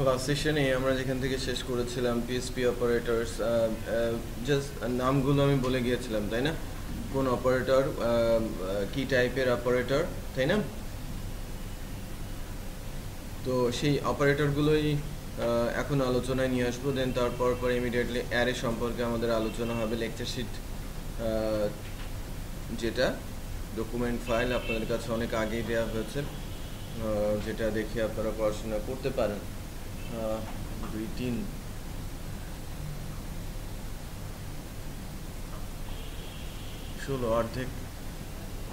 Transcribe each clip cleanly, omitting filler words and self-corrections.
Last সেশনে আমরা যেখান থেকে শেষ করেছিলাম পিএসপি অপারেটরস, জাস্ট নামগুলো আমি বলে গিয়েছিলাম, তাই না? কোন অপারেটর, কি টাইপের অপারেটর, তাই না? তো সেই অপারেটরগুলোই এখন আলোচনায় নিয়ে আসবো। দেন তারপর ইমিডিয়েটলি অ্যারে সম্পর্কে আমাদের আলোচনা হবে। লেকচার শিট যেটা ডকুমেন্ট ফাইল আপনাদের কাছে অনেক আগেই দেওয়া হয়েছে, যেটা দেখে আপনারা পড়াশোনা করতে পারেন। 2-3 অর্ধেক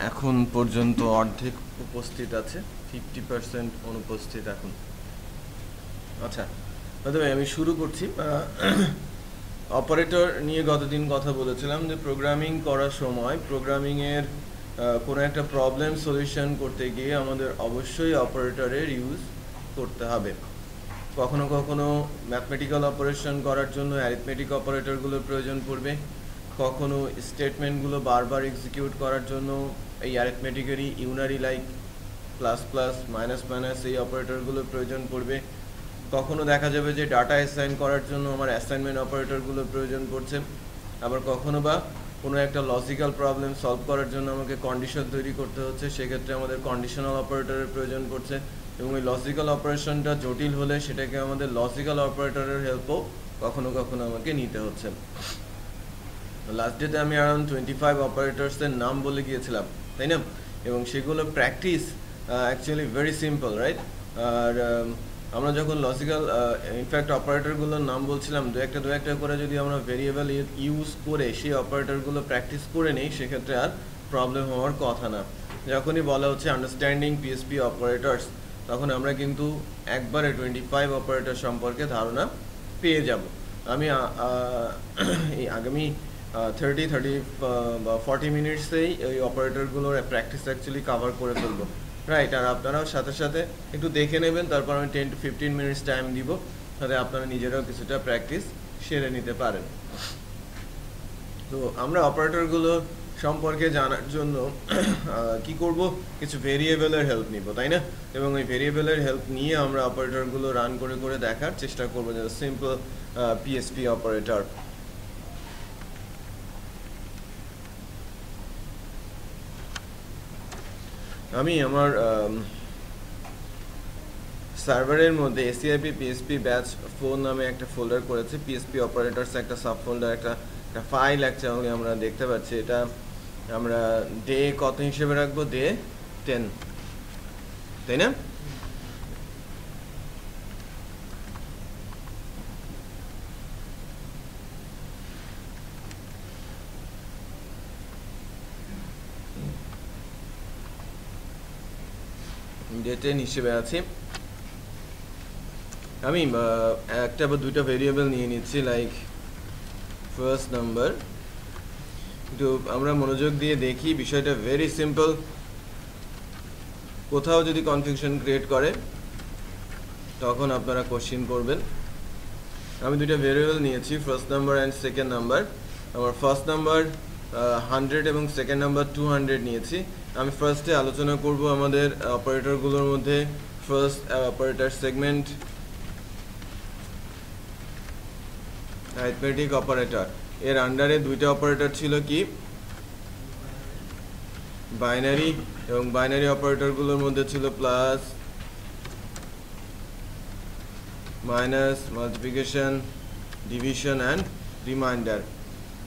এখন পর্যন্ত অর্ধেক উপস্থিত আছে, 50% অনুপস্থিত এখন। আচ্ছা, প্রথমে আমি শুরু করছি। অপারেটর নিয়ে গতদিন কথা বলেছিলাম যে প্রোগ্রামিং করার সময় প্রোগ্রামিংয়ের কোনো একটা প্রবলেম সলিউশন করতে গিয়ে আমাদের অবশ্যই অপারেটরের ইউজ করতে হবে। কখনো কখনো ম্যাথমেটিক্যাল অপারেশন করার জন্য অ্যারিথমেটিক অপারেটরগুলোর প্রয়োজন পড়বে, কখনো স্টেটমেন্টগুলো বারবার এক্সিকিউট করার জন্য এই অ্যারিথমেটিকেরই unary like plus plus minus minus এই অপারেটরগুলোর প্রয়োজন পড়বে। কখনো দেখা যাবে যে ডাটা অ্যাসাইন করার জন্য আমার অ্যাসাইনমেন্ট অপারেটরগুলোর প্রয়োজন পড়ছে। আবার কখনো বা কোনো একটা লজিক্যাল প্রবলেম সলভ করার জন্য আমাকে কন্ডিশন তৈরি করতে হচ্ছে, সেক্ষেত্রে আমাদের কন্ডিশনাল অপারেটরের প্রয়োজন পড়ছে। এবং এই লজিক্যাল অপারেশনটা জটিল হলে সেটাকে আমাদের লজিক্যাল অপারেটরের হেল্পও কখনো কখনো আমাকে নিতে হচ্ছে। লাস্ট ডেতে আমি অ্যারাউন্ড 25 অপারেটরসের নাম বলে গিয়েছিলাম, তাই না? এবং সেগুলো practice actually very simple, right? আর আমরা যখন লজিক্যাল ইনফ্যাক্ট অপারেটরগুলোর নাম বলছিলাম, দু একটা করে যদি আমরা ভেরিয়েবল ইউজ করে সেই অপারেটরগুলো প্র্যাকটিস করে নিই, সেক্ষেত্রে আর প্রবলেম হওয়ার কথা না। যখনই বলা হচ্ছে আন্ডারস্ট্যান্ডিং পিএসপি অপারেটরস, তখন আমরা কিন্তু একবারে 25 অপারেটর সম্পর্কে ধারণা পেয়ে যাব। আমি এই আগামী 30 বা 40 মিনিটসেই এই অপারেটরগুলোর প্র্যাকটিস অ্যাকচুয়ালি কাভার করে ফেলবো, রাইট? আর আপনারাও সাথে সাথে একটু দেখে নেবেন, তারপর আমি 10 to 15 মিনিটস টাইম দিব, তাতে আপনারা নিজেরাও কিছুটা প্র্যাকটিস সেরে নিতে পারেন। তো আমরা অপারেটরগুলো সম্পর্কে জানার জন্য কি করব, কিছু ভেরিয়েবলের হেল্প নিব, তাই না? এবং ওই ভেরিয়েবলের হেল্প নিয়ে আমরা অপারেটরগুলো রান করে করে দেখার চেষ্টা করবো, যে সিম্পল পিএসপি অপারেটর। আমি আমার সার্ভারের মধ্যে এসিআইপি পিএসপি ব্যাচ 4 নামে একটা ফোল্ডার করেছি। পিএসপি অপারেটরস একটা সাব ফোল্ডার, একটা ফাইল অ্যাকচুয়ালি আমরা দেখতে পাচ্ছি। এটা আমরা ডে কত হিসেবে রাখবো? ডে 10, তাই না? ডে 10 হিসেবে আছে। আমি একটা বা দুইটা ভেরিয়েবল নিয়ে নিচ্ছি, লাইক ফার্স্ট নাম্বার। একটু আমরা মনোযোগ দিয়ে দেখি, বিষয়টা ভেরি সিম্পল। কোথাও যদি কনফিউশন ক্রিয়েট করে তখন আপনারা কোশ্চেন করবেন। আমি দুইটা ভেরিয়েবল নিয়েছি, first number and second number. আমার ফার্স্ট নাম্বার 100 এবং সেকেন্ড নাম্বার 200 নিয়েছি। আমি ফার্স্টে আলোচনা করব আমাদের অপারেটরগুলোর মধ্যে first operator segment arithmetic operator. এর আন্ডারে দুইটা অপারেটর ছিল, কি? বাইনারি, এবং বাইনারি অপারেটরগুলোর মধ্যে ছিল plus, minus, multiplication, division and reminder.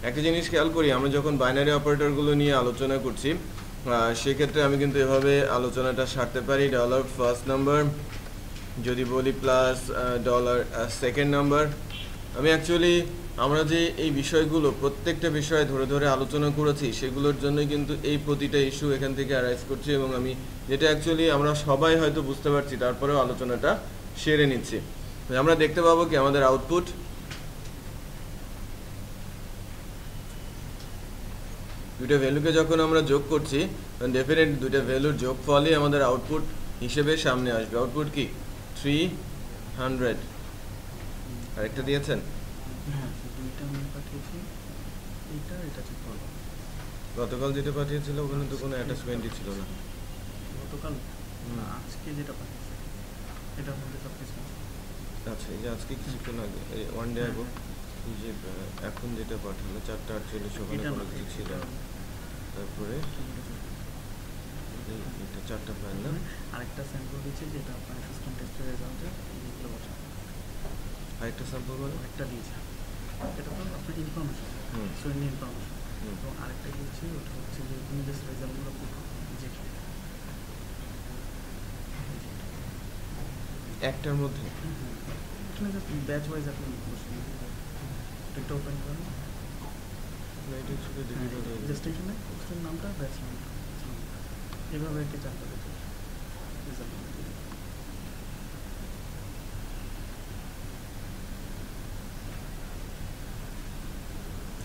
একটা জিনিস খেয়াল করি, আমরা যখন বাইনারি অপারেটরগুলো নিয়ে আলোচনা করছি, সেক্ষেত্রে আমি কিন্তু এভাবে আলোচনাটা সারতে পারি। ডলার ফার্স্ট নাম্বার যদি বলি প্লাস ডলার সেকেন্ড নাম্বার। আমি অ্যাকচুয়ালি আমরা যে এই বিষয়গুলো প্রত্যেকটা বিষয়ে ধরে ধরে আলোচনা করেছি, সেগুলোর জন্যই কিন্তু এই প্রতিটা ইস্যু এখান থেকে অ্যারাইজ করছি, এবং আমি যেটা অ্যাকচুয়ালি আমরা সবাই হয়তো বুঝতে পারছি, তারপরেও আলোচনাটা সেরে নিচ্ছি। আমরা দেখতে পাবো কি আমাদের আউটপুট, দুইটা ভ্যালুকে যখন আমরা যোগ করছি, ডেফিনেটলি দুইটা ভ্যালুর যোগ ফলে আমাদের আউটপুট হিসেবে সামনে আসবে। আউটপুট কি? 300। আরেকটা দিয়েছেন? গতকাল যেটা পাঠিয়েছিল ওখানে তো কোনো অ্যাটাচমেন্টই ছিল না। গতকাল আজকে যেটা পাঠিয়েছে এটার মধ্যে সব কিছু আছে। আচ্ছা এই যে আজকে কিছুক্ষণ আগে ওয়ান ডে আগো এই যে এখন যেটা পাঠালো 4:48 ওখানে কোনো কিছু ছিল না। তারপরে এটা 4টা ফাইল না, আরেকটা স্যাম্পল দিয়েছে যেটা আপনার সিস্টেম টেস্টের রেজাল্টে এইগুলো বসা। আরেকটা স্যাম্পল মানে একটা দিয়েছে, এটা তো আপনার ইনফরমেশন, সৈন্য ইনফরমেশন। তো আরেকটা দিয়েছে ওটা হচ্ছে যে তুমি জাস্ট রেজাল্টগুলো যে একটার মধ্যে এখানে জাস্ট ব্যাচ ওয়াইজ আপনি বসে এটা ওপেন করেন, এটা শুধু ডিলিভার হয়ে জাস্ট এখানে পোস্টের নামটা ব্যাচ নামটা এভাবে একটা চারটা পেতে রেজাল্ট।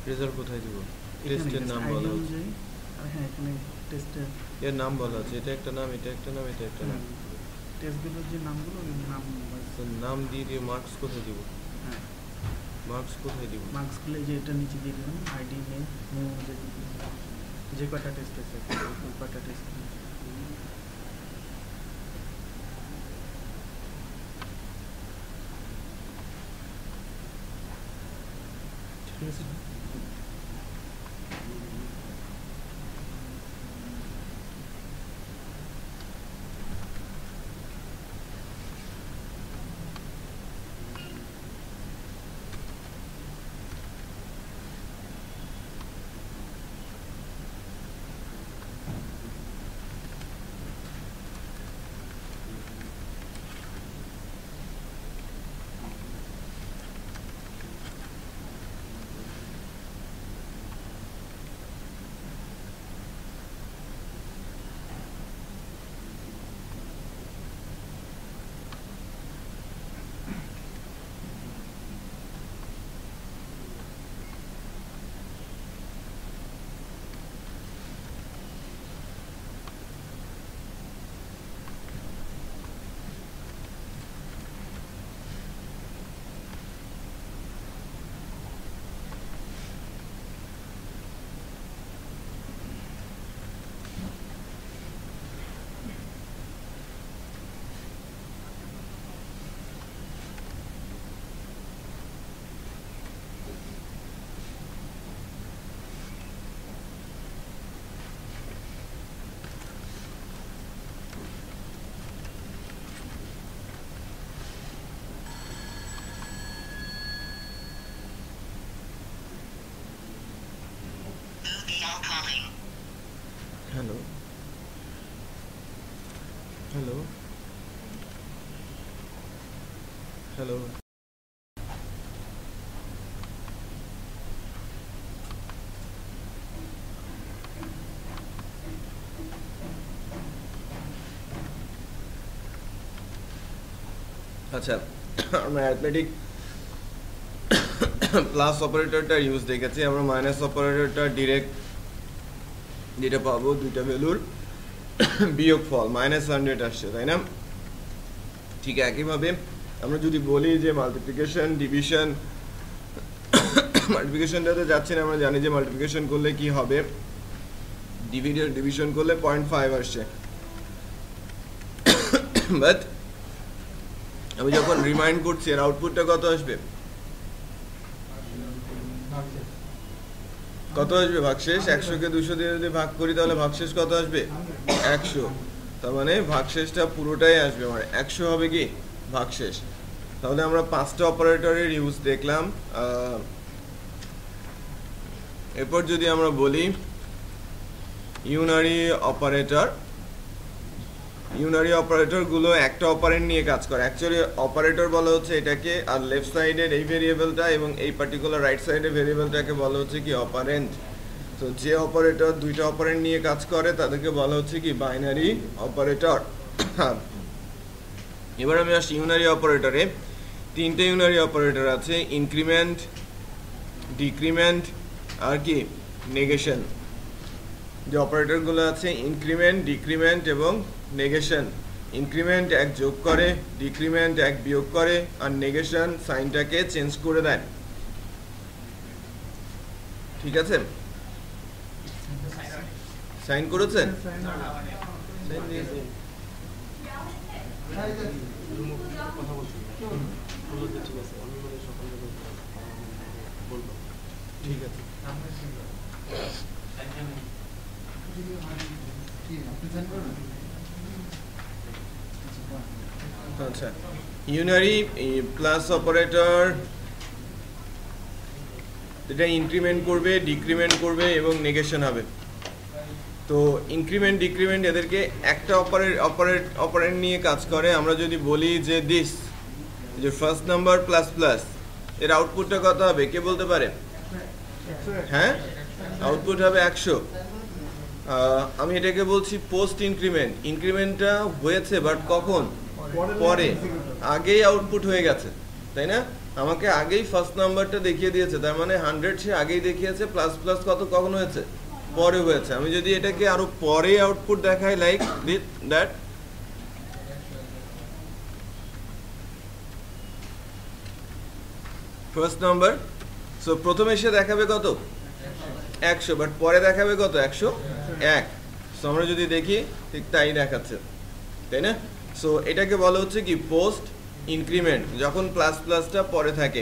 রেজাল্ট কোথায় দিব? টেস্টের নাম বলা আছে, আর হ্যাঁ এখানে টেস্টের এর নাম বলা আছে, এটা একটা নাম, এটা একটা নাম, এটা একটা নাম। টেস্টগুলোর যে নামগুলো ওই নাম দিয়ে মার্কস কোথায় দিব? হ্যাঁ মার্কস কোথায় দিব? মার্কসগুলো যে এটা নিচে দিয়ে দেবেন, আইডি নেম নিউ যে কটা টেস্ট আছে ওই কটা টেস্ট। ঠিক আছে হ্যালো হ্যালো হ্যালো আচ্ছা আমরা অ্যাথমেটিক প্লাস অপারেটরটা ইউজ দেখেছি, আমরা মাইনাস অপারেটরটা ডিরেক্ট যেটা পাবো দুইটা ভ্যালুর বিয়োগফল -100 আসছে, তাই না? ঠিক একইভাবে আমরা যদি বলি যে মাল্টিপ্লিকেশন ডিভিশন, মাল্টিপ্লিকেশনটাতে যাচ্ছি না, আমরা জানি যে মাল্টিপ্লিকেশন করলে কি হবে, ডিভিশন করলে 0.5 আসছে, বাট আমি যখন রিমাইন্ড করছি এর আউটপুটটা কত আসবে? কত আসবে ভাগশেষ? 100কে 200 দিয়ে যদি ভাগ করি তাহলে ভাগশেষ কত আসবে? 100। তার মানে ভাগশেষটা পুরোটাই আসবে, মানে 100 হবে কি ভাগশেষ। তাহলে আমরা 5টা অপারেটরের ইউজ দেখলাম। এরপর যদি আমরা বলি ইউনারি অপারেটর, ইউনারি অপারেটরগুলো একটা অপারেন্ট নিয়ে কাজ করে। অ্যাকচুয়ালি অপারেটর বলা হচ্ছে এটাকে, আর লেফট সাইডের এই ভেরিয়েবলটা এবং এই পার্টিকুলার রাইট সাইডের ভেরিয়েবলটাকে বলা হচ্ছে কি অপারেন্ট। তো যে অপারেটর দুইটা অপারেন্ট নিয়ে কাজ করে তাদেরকে বলা হচ্ছে কি বাইনারি অপারেটর। এবার আমি আসি ইউনারি অপারেটরে। 3টে ইউনারি অপারেটর আছে, ইনক্রিমেন্ট, ডিক্রিমেন্ট আর কি নেগেশন। যে অপারেটরগুলো আছে ইনক্রিমেন্ট, ডিক্রিমেন্ট এবং নেগেশন। ইনক্রিমেন্ট এক যোগ করে, ডিক্রিমেন্ট এক বিয়োগ করে, আর নেগেশন সাইনটাকে চেঞ্জ করে দেয়। ঠিক আছে? সাইন করেছেন? সাইন দিয়েছে। কথা বলছি বললো যে ঠিক আছে আমি মানে সকালে বলবো ঠিক আছে আচ্ছা ইউনারি প্লাস অপারেটর এটা ইনক্রিমেন্ট করবে ডিক্রিমেন্ট করবে এবং নেগেশন হবে তো ইনক্রিমেন্ট ডিক্রিমেন্ট এদেরকে একটা অপারেন্ট নিয়ে কাজ করে আমরা যদি বলি যে দিস যে ফার্স্ট নাম্বার প্লাস প্লাস এর আউটপুটটা কত হবে কে বলতে পারে হ্যাঁ আউটপুট হবে 100 আমি এটাকে বলছি পোস্ট ইনক্রিমেন্ট ইনক্রিমেন্টটা হয়েছে বাট কখন পরে আগেই আউটপুট হয়ে গেছে তাই না আমাকে আগেই ফার্স্ট নাম্বারটা দেখিয়ে দিয়েছে তার মানে 100 সে আগেই দেখিয়েছে প্লাস প্লাস কত কখন হয়েছে পরে হয়েছে আমি যদি এটাকে আরো পরে আউটপুট দেখাই like that first number so প্রথমে এসে দেখাবে কত 100 বাট পরে দেখাবে কত 101 সো আমরা যদি দেখি ঠিক তাই দেখাচ্ছে তাই না সো এটাকে বলা হচ্ছে কি পোস্ট ইনক্রিমেন্ট যখন প্লাস প্লাসটা পরে থাকে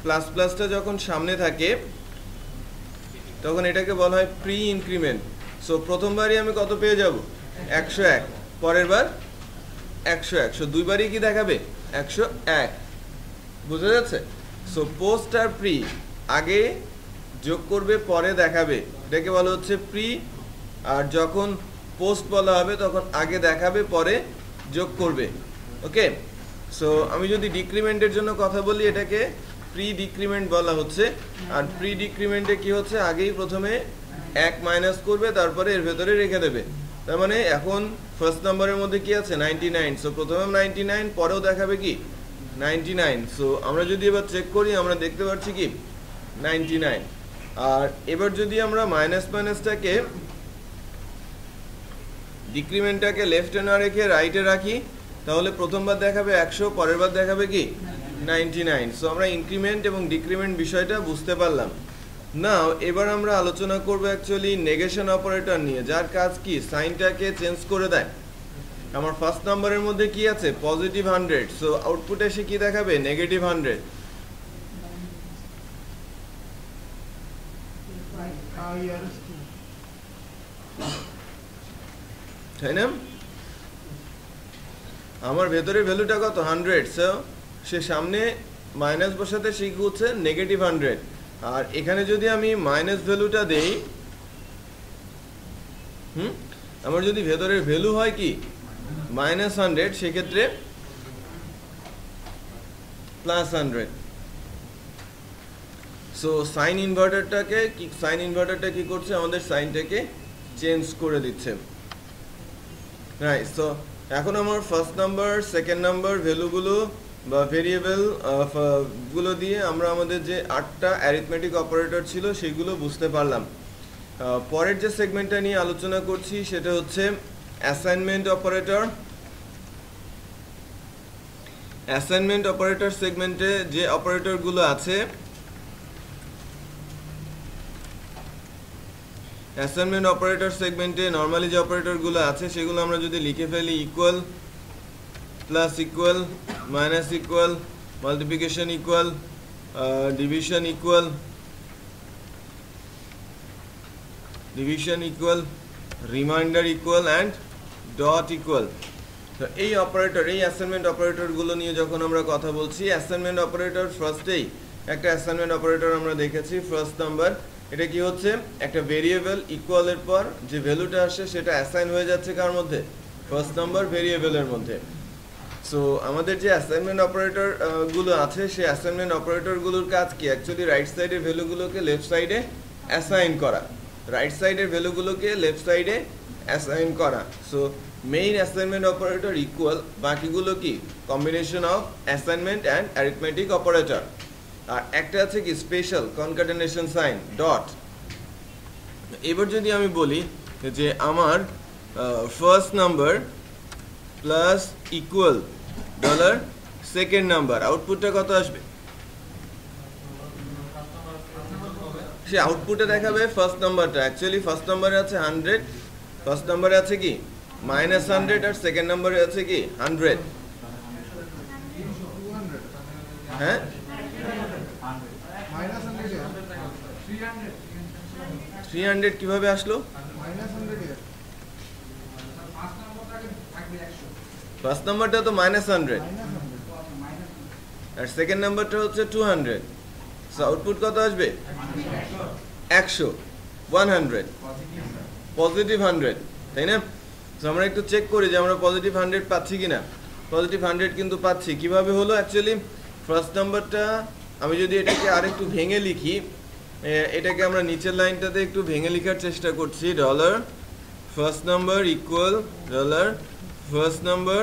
প্লাস প্লাসটা যখন সামনে থাকে তখন এটাকে বলা হয় প্রি ইনক্রিমেন্ট সো প্রথমবারই আমি কত পেয়ে যাব 101 পরের বার 101 সো দুইবারই কি দেখাবে 101 বুঝা যাচ্ছে সো পোস্ট আর প্রি আগে যোগ করবে পরে দেখাবে এটাকে বলা হচ্ছে প্রি আর যখন পোস্ট বলা হবে তখন আগে দেখাবে পরে যোগ করবে ওকে সো আমি যদি ডিক্রিমেন্টের জন্য কথা বলি এটাকে প্রি ডিক্রিমেন্ট বলা হচ্ছে আর প্রি ডিক্রিমেন্টে কি হচ্ছে আগেই প্রথমে 1 মাইনাস করবে তারপরে এর ভেতরে রেখে দেবে তার মানে এখন ফার্স্ট নাম্বারের মধ্যে কি আছে 99 সো প্রথমে 99 পরেও দেখাবে কি 99 সো আমরা যদি এবার চেক করি আমরা দেখতে পাচ্ছি কি 99 আর এবার যদি আমরা মাইনাস মাইনাসটাকে ডিক্রিমেন্টটাকে লেফটে না রেখে রাইটে রাখি তাহলে প্রথমবার দেখাবে 100 পরের বার দেখাবে কি 99 সো আমরা ইনক্রিমেন্ট এবং ডিক্রিমেন্ট বিষয়টা বুঝতে পারলাম নাও এবার আমরা আলোচনা করব অ্যাকচুয়ালি নেগেশন অপারেটর নিয়ে যার কাজ কি সাইনটাকে চেঞ্জ করে দেয় আমার ফার্স্ট নাম্বারের মধ্যে কি আছে পজিটিভ 100 সো আউটপুট এসে কি দেখাবে নেগেটিভ 100 তাই না আমার ভেতরে ভ্যালুটা কত 100 সো সে সামনে মাইনাস বসাতে শিখছে নেগেটিভ 100 আর এখানে যদি আমি মাইনাস ভ্যালুটা দেই আমার যদি ভেতরের ভ্যালু হয় কি -100 সেক্ষেত্রে +100 সো সাইন ইনভার্টারটা কি করছে আমাদের সাইনটাকে চেঞ্জ করে দিচ্ছে রাইট সো এখন আমার ফার্স্ট নাম্বার সেকেন্ড নাম্বার ভ্যালুগুলো বা ভেরিয়েবল গুলো দিয়ে আমরা আমাদের যে 8টা অ্যারিথমেটিক অপারেটর ছিল সেগুলো বুঝতে পারলাম পরের যে সেগমেন্টটা নিয়ে আলোচনা করছি সেটা হচ্ছে অ্যাসাইনমেন্ট অপারেটর সেগমেন্টে যে অপারেটরগুলো আছে অ্যাসাইনমেন্ট অপারেটর সেগমেন্টে নরমালি যে অপারেটরগুলো আছে সেগুলো আমরা যদি লিখে ফেলি equal plus equal minus equal multiplication equal division equal reminder equal and dot equal তো এই অ্যাসাইনমেন্ট অপারেটরগুলো নিয়ে যখন আমরা কথা বলছি অ্যাসাইনমেন্ট অপারেটর ফার্স্টেই একটা অ্যাসাইনমেন্ট অপারেটর আমরা দেখেছি ফার্স্ট নাম্বার এটা কি হচ্ছে একটা ভেরিয়েবল ইকুয়ালের পর যে ভ্যালুটা আসে সেটা অ্যাসাইন হয়ে যাচ্ছে কার মধ্যে ফার্স্ট নাম্বার ভেরিয়েবলের মধ্যে সো আমাদের যে অ্যাসাইনমেন্ট অপারেটর গুলো আছে সেই অ্যাসাইনমেন্ট অপারেটরগুলোর কাজ কি অ্যাকচুয়ালি রাইট সাইডের ভ্যালুগুলোকে লেফট সাইডে অ্যাসাইন করা রাইট সাইডের ভ্যালুগুলোকে লেফট সাইডে অ্যাসাইন করা so main assignment operator equal বাকিগুলো কি combination of assignment and arithmetic operator আর একটা আছে কি স্পেশাল কনক্যাটেনেশন সাইন ডট এবার যদি আমি বলি যে আমার first number plus equal dollar second number আউটপুটটা কত আসবে সে আউটপুটে দেখাবে ফার্স্ট নাম্বারটা অ্যাকচুয়ালি ফার্স্ট নাম্বারে আছে 100 ফার্স্ট নাম্বারে আছে কি -100 আর সেকেন্ড নম্বরে আছে কি 100 হ্যাঁ -300 কিভাবে আসলো ফার্স্ট নাম্বারটা তো -100 আর সেকেন্ড নাম্বারটা হচ্ছে 200 সো আউটপুট কত আসবে 100 100 পজিটিভ 100 তাই না তো আমরা একটু চেক করি যে আমরা পজিটিভ 100 পাচ্ছি কিনা পজিটিভ 100 কিন্তু পাচ্ছি কিভাবে হলো অ্যাকচুয়ালি ফার্স্ট নাম্বারটা আমি যদি এটাকে আরেকটু ভেঙে লিখি এটাকে আমরা নিচের লাইনটাতে একটু ভেঙে লেখার চেষ্টা করছি dollar first number equal dollar first number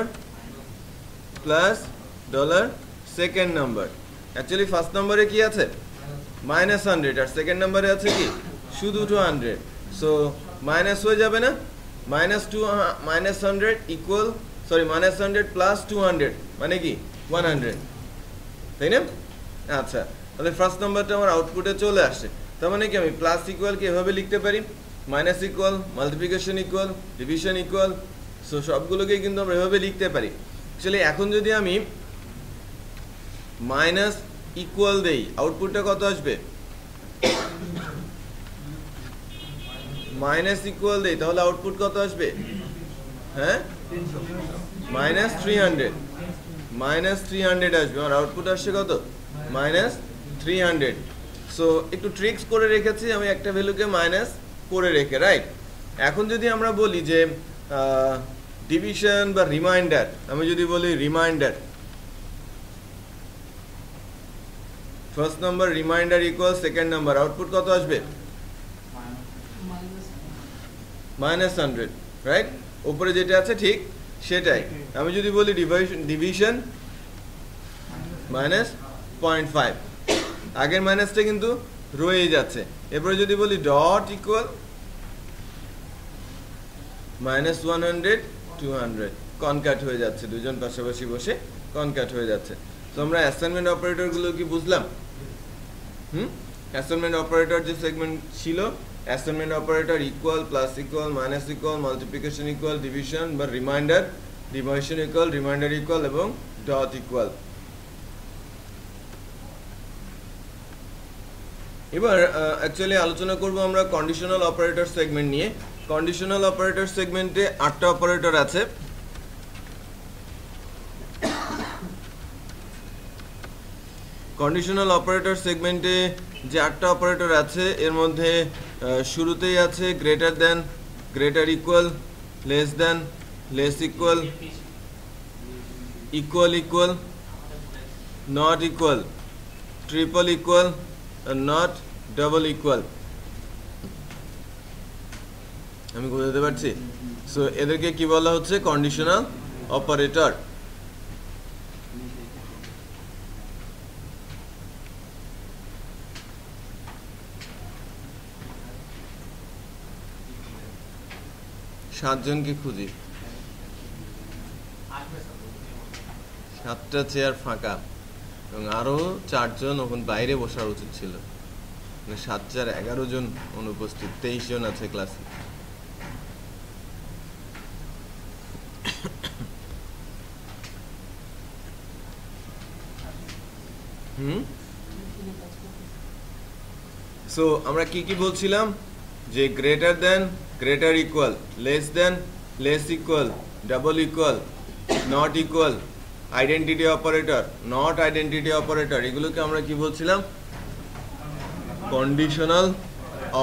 plus dollar second number actually first নাম্বারে কি আছে -100 আর সেকেন্ড নাম্বারে আছে কি শুধু 200 সো মাইনাস হয়ে যাবে না -100 ইকুয়াল সরি -100 প্লাস 200 মানে কি 100 তাই না আচ্ছা তাহলে ফার্স্ট নাম্বারটা আমার আউটপুটে চলে আসছে তার মানে কি আমি প্লাস ইকুয়াল কে এভাবে লিখতে পারি minus equal multiplication equal division equal so সবগুলোকেই কিন্তু আমরা এভাবে লিখতে পারি অ্যাকচুয়ালি এখন যদি আমি মাইনাস ইকুয়াল দেই আউটপুটটা কত আসবে মাইনাস ইকুয়াল দেই তাহলে আউটপুট কত আসবে হ্যাঁ -300 আসবে আর আউটপুট আসছে কত -300 সো একটু ট্রিক্স করে রেখেছি আমি একটা ভ্যালুকে মাইনাস করে রেখে রাইট এখন যদি আমরা বলি যে ডিভিশন বা রিমাইন্ডার আমি যদি বলি reminder first number reminder equal second number output কত আসবে -100 রাইট উপরে যেটা আছে ঠিক সেটাই আমি যদি বলি ডিভিশন -0.5 আগের মাইনাসটা কিন্তু রয়েই যাচ্ছে এরপরে যদি বলি ডট ইকুয়াল -100 200 কনক্যাট হয়ে যাচ্ছে দুজন পাশাপাশি বসে কনক্যাট হয়ে যাচ্ছে তো আমরা অ্যাসাইনমেন্ট অপারেটরগুলো কি বুঝলাম অ্যাসাইনমেন্ট অপারেটর যে সেগমেন্ট ছিল assignment operator equal plus equal minus equal multiplication equal division বা reminder division equal reminder equal এবং ডট ইকুয়াল এবার অ্যাকচুয়ালি আলোচনা করব আমরা কন্ডিশনাল অপারেটর সেগমেন্ট নিয়ে কন্ডিশনাল অপারেটর সেগমেন্টে 8টা অপারেটর আছে কন্ডিশনাল অপারেটর সেগমেন্টে যে 8টা অপারেটর আছে এর মধ্যে শুরুতেই আছে greater than greater equal less than less equal equal equal not equal triple equal not double equal আমি বুঝতে পারছি সো এদেরকে কি বলা হচ্ছে কন্ডিশনাল অপারেটর সাতজনকে খুঁজি 7টা চেয়ার ফাঁকা এবং আরো 4 জন ওখান বাইরে বসার উচিত ছিল 7 × 11 জন অনুপস্থিত 23 জন আছে ক্লাসে সো আমরা কি বলছিলাম যে greater than greater equal less than less equal double equal not equal identity operator not identity operator এগুলোকে আমরা কি বলছিলাম কন্ডিশনাল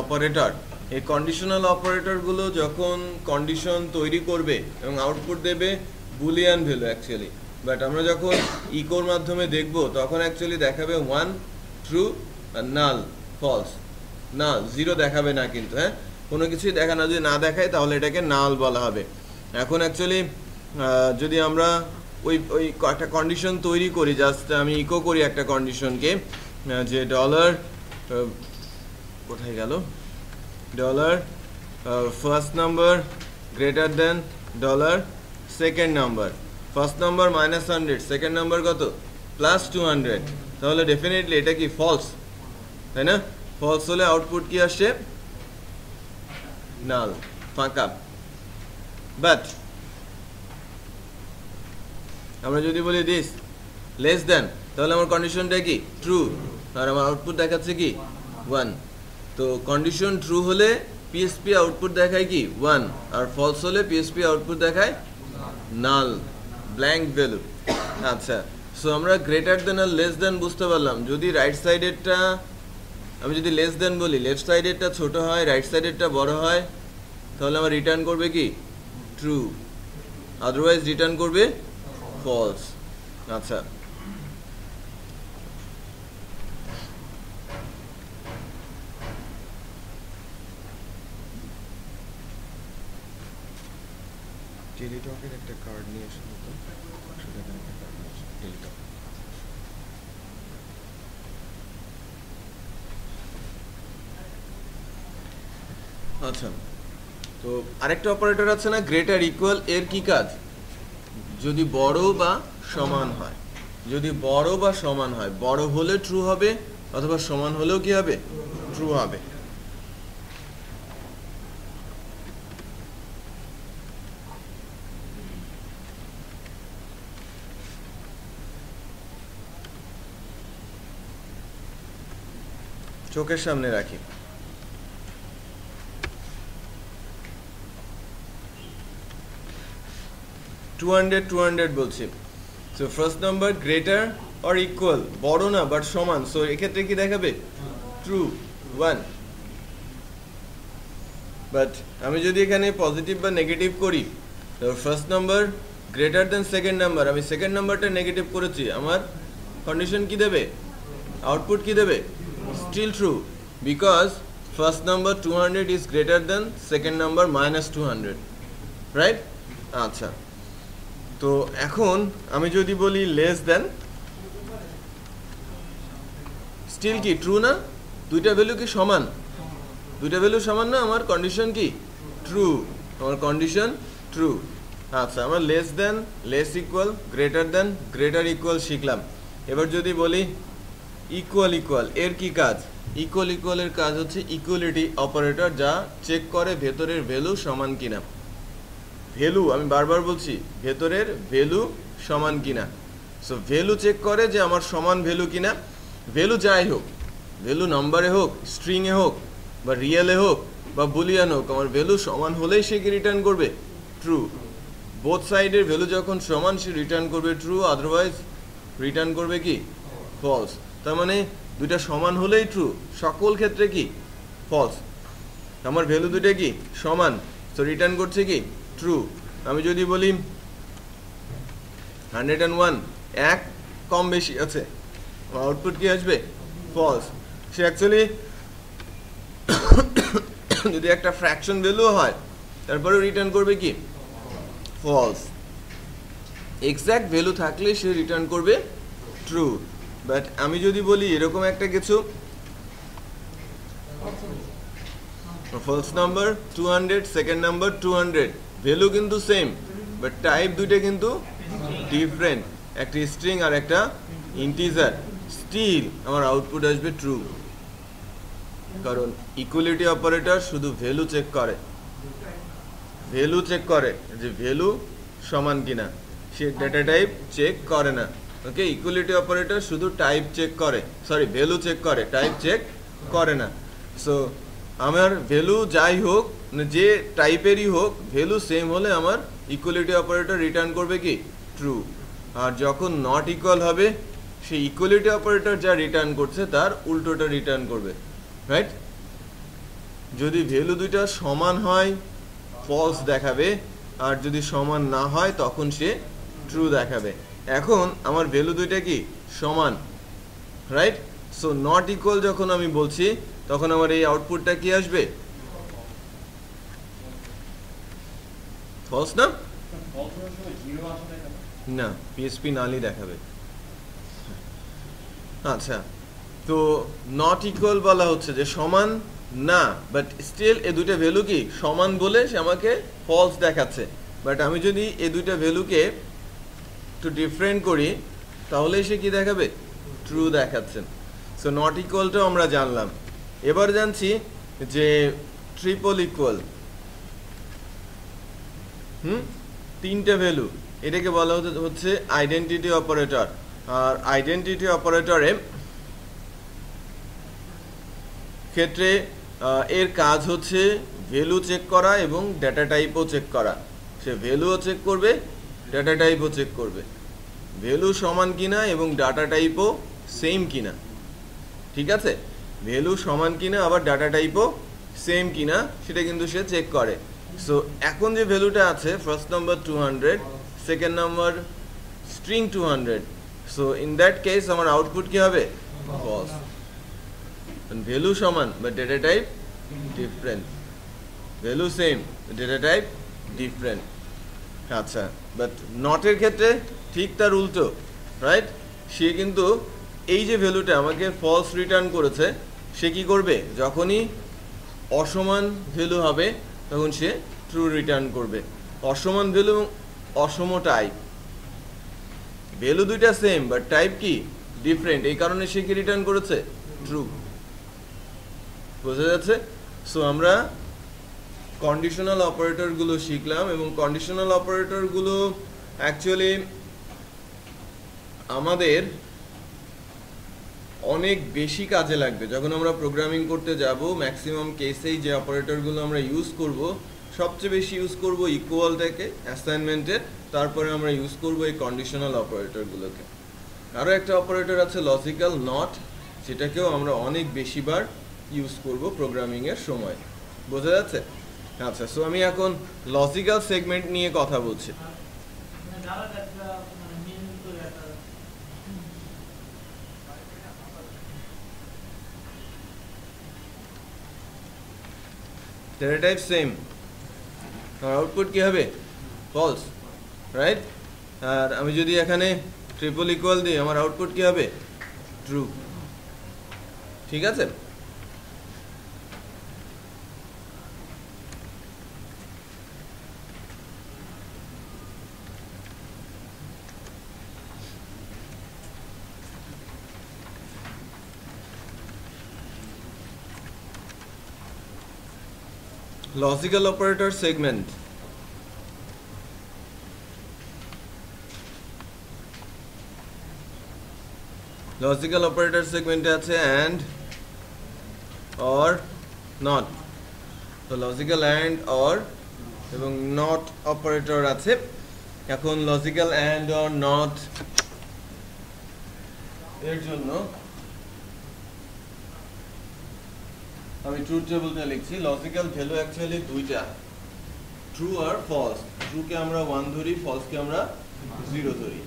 অপারেটর এই কন্ডিশনাল অপারেটরগুলো যখন কন্ডিশন তৈরি করবে এবং আউটপুট দেবে বুলিয়ান ভ্যালু অ্যাকচুয়ালি বাট আমরা যখন ইকোর মাধ্যমে দেখব তখন অ্যাকচুয়ালি দেখাবে 1 ট্রু আর নাল ফলস নাল জিরো দেখাবে না কিন্তু হ্যাঁ কোনো কিছুই দেখানো যদি না দেখায় তাহলে এটাকে নাল বলা হবে এখন অ্যাকচুয়ালি যদি আমরা ওই একটা কন্ডিশন তৈরি করি জাস্ট আমি ইকো করি একটা কন্ডিশনকে যে ডলার কোথায় গেল ডলার ফার্স্ট নাম্বার গ্রেটার দেন dollar second number first number -100 second number কত +200 তাহলে ডেফিনেটলি এটা কি ফলস তাই না ফলস হলে আউটপুট কি আসে নাল ফাঁকা বাট আমরা যদি বলি দিস লেস দেন, তাহলে আমার কন্ডিশনটা কি ট্রু, আর আমার আউটপুট দেখাচ্ছে কি 1। তো কন্ডিশন ট্রু হলে পিএসপি আউটপুট দেখায় কি 1, আর ফলস হলে পিএসপি আউটপুট দেখায় নাল, ব্ল্যাঙ্ক ভ্যালু। আচ্ছা, সো আমরা গ্রেটার দেন আর লেস দেন বুঝতে পারলাম। যদি রাইট সাইডেরটা আমি যদি লেস দেন বলি, লেফট সাইডেরটা ছোট হয়, রাইট সাইডেরটা বড় হয়, তাহলে আমার রিটার্ন করবে কি ট্রু, আদারওয়াইজ রিটার্ন করবে ফলস। আচ্ছা, টেলিটকের একটা কার্ড নিয়ে এসে হতো, সেটা একটা কার্ড নিয়ে এসে টেলিটক। আচ্ছা, তো আরেকটা অপারেটর আছে না গ্রেটার ইকুয়াল, এর কি কাজ? যদি বড় বা সমান হয়, যদি বড় বা সমান হয়, বড় হলে ট্রু হবে অথবা সমান হলেও কি হবে ট্রু হবে। চোখের সামনে রাখি, 200 বলছি। So first number greater or equal, বড় না বাট সমান, সো এক্ষেত্রে কি দেখাবে ট্রু 1। বাট আমি যদি এখানে পজিটিভ বা নেগেটিভ করি, তো first number greater than second number, আমি সেকেন্ড নাম্বারটা নেগেটিভ করেছি, আমার কন্ডিশন কি দেবে, আউটপুট কি দেবে still true, because first number 200 is greater than second number -200, right? আচ্ছা, তো এখন আমি যদি বলি লেস দেন, স্টিল কি ট্রু না? দুইটা ভ্যালু কি সমান? দুইটা ভ্যালু সমান না, আমার কন্ডিশন কি ট্রু, আমার কন্ডিশন ট্রু। আচ্ছা, আমরা less than, less equal, greater than, greater equal শিখলাম। এবার যদি বলি ইকুয়াল ইকুয়াল, এর কি কাজ? ইকুয়াল ইকুয়ালের কাজ হচ্ছে ইকুয়ালিটি অপারেটর, যা চেক করে ভেতরের ভ্যালু সমান কিনা। ভ্যালু, আমি বারবার বলছি, ভেতরের ভ্যালু সমান কিনা। সো ভ্যালু চেক করে যে আমার সমান ভ্যালু কিনা। ভ্যালু যাই হোক, ভ্যালু নাম্বারে হোক, স্ট্রিংয়ে হোক, বা রিয়েলে হোক, বা বুলিয়ান হোক, আমার ভ্যালু সমান হলেই সে কি রিটার্ন করবে ট্রু। বোথ সাইডের ভ্যালু যখন সমান, সে রিটার্ন করবে ট্রু, আদারওয়াইজ রিটার্ন করবে কি ফলস। তার মানে দুইটা সমান হলেই ট্রু, সকল ক্ষেত্রে কি ফলস। আমার ভ্যালু দুইটা কি সমান, তো রিটার্ন করছে কি ট্রু। আমি যদি বলি 101 এক কম বেশি আছে, আউটপুট কি আসবে ফলস। সে অ্যাকচুয়ালি যদি একটা ফ্র্যাকশন ভ্যালু হয়, তারপরে রিটার্ন করবে কি ফলস। এক্সাক্ট ভ্যালু থাকলে সে রিটার্ন করবে ট্রু। বাট আমি যদি বলি এরকম একটা কিছু, first number 200, second number 200, value কিন্তু সেম, বাট টাইপ দুইটা কিন্তু ডিফারেন্ট, একটা স্ট্রিং আর একটা ইন্টিজার, স্টিল আমার আউটপুট আসবে ট্রু। কারণ ইকুয়ালিটি অপারেটর শুধু ভ্যালু চেক করে, ভ্যালু চেক করে যে ভ্যালু সমান কিনা, সে ডেটা টাইপ চেক করে না। ওকে, ইকুয়ালিটি অপারেটর শুধু টাইপ চেক করে, সরি ভ্যালু চেক করে, টাইপ চেক করে না। সো আমার ভ্যালু যাই হোক, যে টাইপেরই হোক, ভ্যালু সেম হলে আমার ইকুয়ালিটি অপারেটর রিটার্ন করবে কি ট্রু। আর যখন নট ইকুয়াল হবে, সেই ইকুয়ালিটি অপারেটর যা রিটার্ন করছে তার উল্টোটা রিটার্ন করবে, রাইট? যদি ভ্যালু দুইটা সমান হয় ফলস দেখাবে, আর যদি সমান না হয় তখন সে ট্রু দেখাবে। এখন আমার ভ্যালু দুইটা কি সমান, রাইট? সো নট ইকুয়াল যখন আমি বলছি, তখন আমার এই আউটপুটটা কি আসবে ফলস না? না, পিএসপি নালই দেখাবে। আচ্ছা, তো নট ইকুয়াল বলা হচ্ছে যে সমান না, বাট স্টিল এই দুইটা ভ্যালু কি সমান বলে সে আমাকে ফলস দেখাচ্ছে। বাট আমি যদি এই দুইটা ভ্যালুকে একটু ডিফারেন্ট করি, তাহলে সে কি দেখাবে ট্রু দেখাচ্ছেন। সো নট ইকুয়ালটাও আমরা জানলাম। এবার জানছি যে ট্রিপল ইকুয়াল, তিনটা ভ্যালু এটাকে বলা হচ্ছে আইডেন্টিটি অপারেটর। আর আইডেন্টিটি অপারেটরে ক্ষেত্রে এর কাজ হচ্ছে ভ্যালু চেক করা এবং ডেটা টাইপও চেক করা। সে ভ্যালুও চেক করবে, ডেটা টাইপও চেক করবে, ভ্যালু সমান কিনা এবং ডাটা টাইপও সেম কিনা। ঠিক আছে, ভ্যালু সমান কিনা আবার ডাটা টাইপও সেম কিনা সেটা কিন্তু সে চেক করে। সো এখন যে ভ্যালুটা আছে, first number 200, second number string 200, so in that case আমার আউটপুট কি হবে? ফলস। ভ্যালু সমান but data type different, value same data type different. আচ্ছা, বাট নটের ক্ষেত্রে ঠিক তার উল্টো, রাইট? সে কিন্তু এই যে ভ্যালুটা আমাকে ফলস রিটার্ন করেছে, সে কি করবে? যখনই অসমান ভ্যালু হবে তখন সে ট্রু রিটার্ন করবে। অসমান ভ্যালু এবং অসম টাইপ, ভ্যালু দুইটা সেম বাট টাইপ কি ডিফারেন্ট, এই কারণে সে কি রিটার্ন করেছে? ট্রু। বোঝা যাচ্ছে? সো আমরা কন্ডিশনাল অপারেটরগুলো শিখলাম এবং কন্ডিশনাল অপারেটরগুলো অ্যাকচুয়ালি আমাদের অনেক বেশি কাজে লাগবে যখন আমরা প্রোগ্রামিং করতে যাব। ম্যাক্সিমাম কেসেই যে অপারেটরগুলো আমরা ইউজ করব, সবচেয়ে বেশি ইউজ করব ইকুয়ালটাকে অ্যাসাইনমেন্টের, তারপরে আমরা ইউজ করব এই কন্ডিশনাল অপারেটরগুলোকে। আরও একটা অপারেটর আছে লজিক্যাল নট, সেটাকেও আমরা অনেক বেশিবার ইউজ করব প্রোগ্রামিংয়ের সময়। বোঝা যাচ্ছে? আচ্ছা, সো আমি এখন লজিক্যাল সেগমেন্ট নিয়ে কথা বলছি। ডেটা টাইপ সেম, আর আউটপুট কি হবে? False, right? আর আমি যদি এখানে ট্রিপল ইকুয়াল দিই, আমার আউটপুট কি হবে? ট্রু। ঠিক আছে? Logical operator segment. Logical operator সেগমেন্টে আছে অ্যান্ড, অর, নট। তো লজিক্যাল অ্যান্ড, অর এবং নট অপারেটর আছে। এখন লজিক্যাল অ্যান্ড, অর, নট এর জন্য আমি ট্রুথ টেবিলটা লিখছি। লজিক্যাল ভ্যালু অ্যাকচুয়ালি দুইটা, ট্রু আর ফলস। ট্রুকে আমরা 1 ধরি, ফলসকে আমরা 0 ধরি।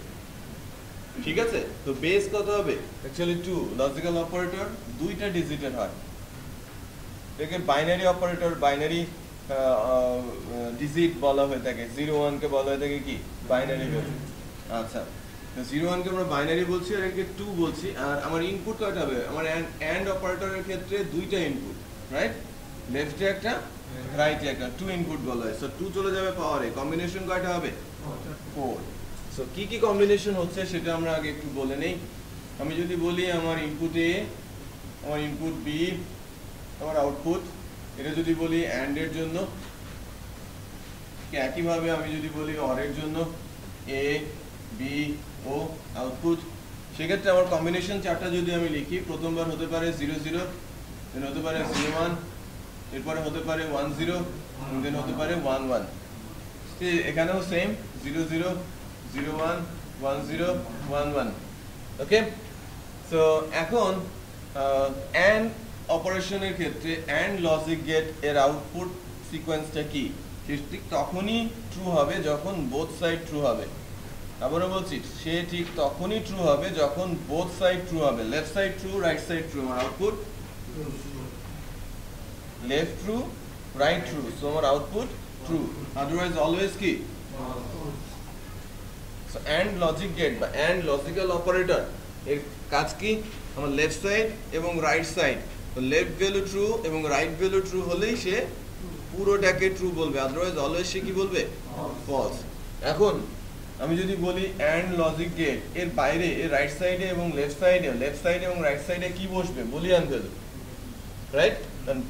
ঠিক আছে? তো বেস কত হবে? অ্যাকচুয়ালি 2। লজিক্যাল অপারেটর দুইটা ডিজিটের হয়, এটাকে বাইনারি অপারেটর, বাইনারি ডিজিট বলা হয়ে থাকে। 0 1 কে বলা হয়ে থাকে কি? Binary value. আচ্ছা, 0 1 কে আমরা বাইনারি বলছি আর একে 2 বলছি। আর আমার ইনপুট কয়টা হবে? আমার অ্যান্ড অপারেটরের ক্ষেত্রে দুইটা ইনপুট, রাইট? লেফটে একটা, রাইটে একটা, 2 ইনপুট বলা হয়। সো 2 চলে যাবে পাওয়ারে, কম্বিনেশন কয়টা হবে? 4। সো কি কি কম্বিনেশন হচ্ছে সেটা আমরা আগে একটু বলে নেই। আমি যদি বলি আমার ইনপুট এ, আমার ইনপুট বি, আমার আউটপুট, এটা যদি বলি অ্যান্ড এর জন্য, একইভাবে আমি যদি বলি অর এর জন্য এ বি ও আউটপুট, সেক্ষেত্রে আমার কম্বিনেশন চারটা যদি আমি লিখি, প্রথমবার হতে পারে 0 0, দেন হতে পারে 0 1, এরপরে হতে পারে 1 0, দেন হতে পারে 1 1। এখানেও সেম 0 0 0 1 1 0 1 1। ওকে, সো এখন অ্যান্ড অপারেশনের ক্ষেত্রে অ্যান্ড লজিক গেট এর আউটপুট সিকোয়েন্সটা কি? ঠিক তখনই ট্রু হবে যখন বোথ সাইড ট্রু হবে। আবারও বলছি, সে ঠিক তখনই ট্রু হবে যখন বোথ সাইড ট্রু হবে। Left side true, right side true, আমার output left true, right true, so আমার আউটপুট ট্রু। আদারওয়াইজ অলওয়েজ কি? সো অ্যান্ড লজিক গেট বা অ্যান্ড লজিক্যাল অপারেটর এর কাজ কি? আমার লেফট সাইড এবং রাইট সাইড, তো লেফট ভ্যালু ট্রু এবং রাইট ভ্যালু ট্রু হলেই সে পুরোটাকে ট্রু বলবে, আদারওয়াইজ অলওয়েজ সে কি বলবে? ফলস। এখন আমি যদি বলি অ্যান্ড লজিক গেট এর বাইরে, এর রাইট সাইডে এবং লেফট সাইডে, লেফট সাইডে এবং রাইট সাইডে কি বসবে? Boolean value, right?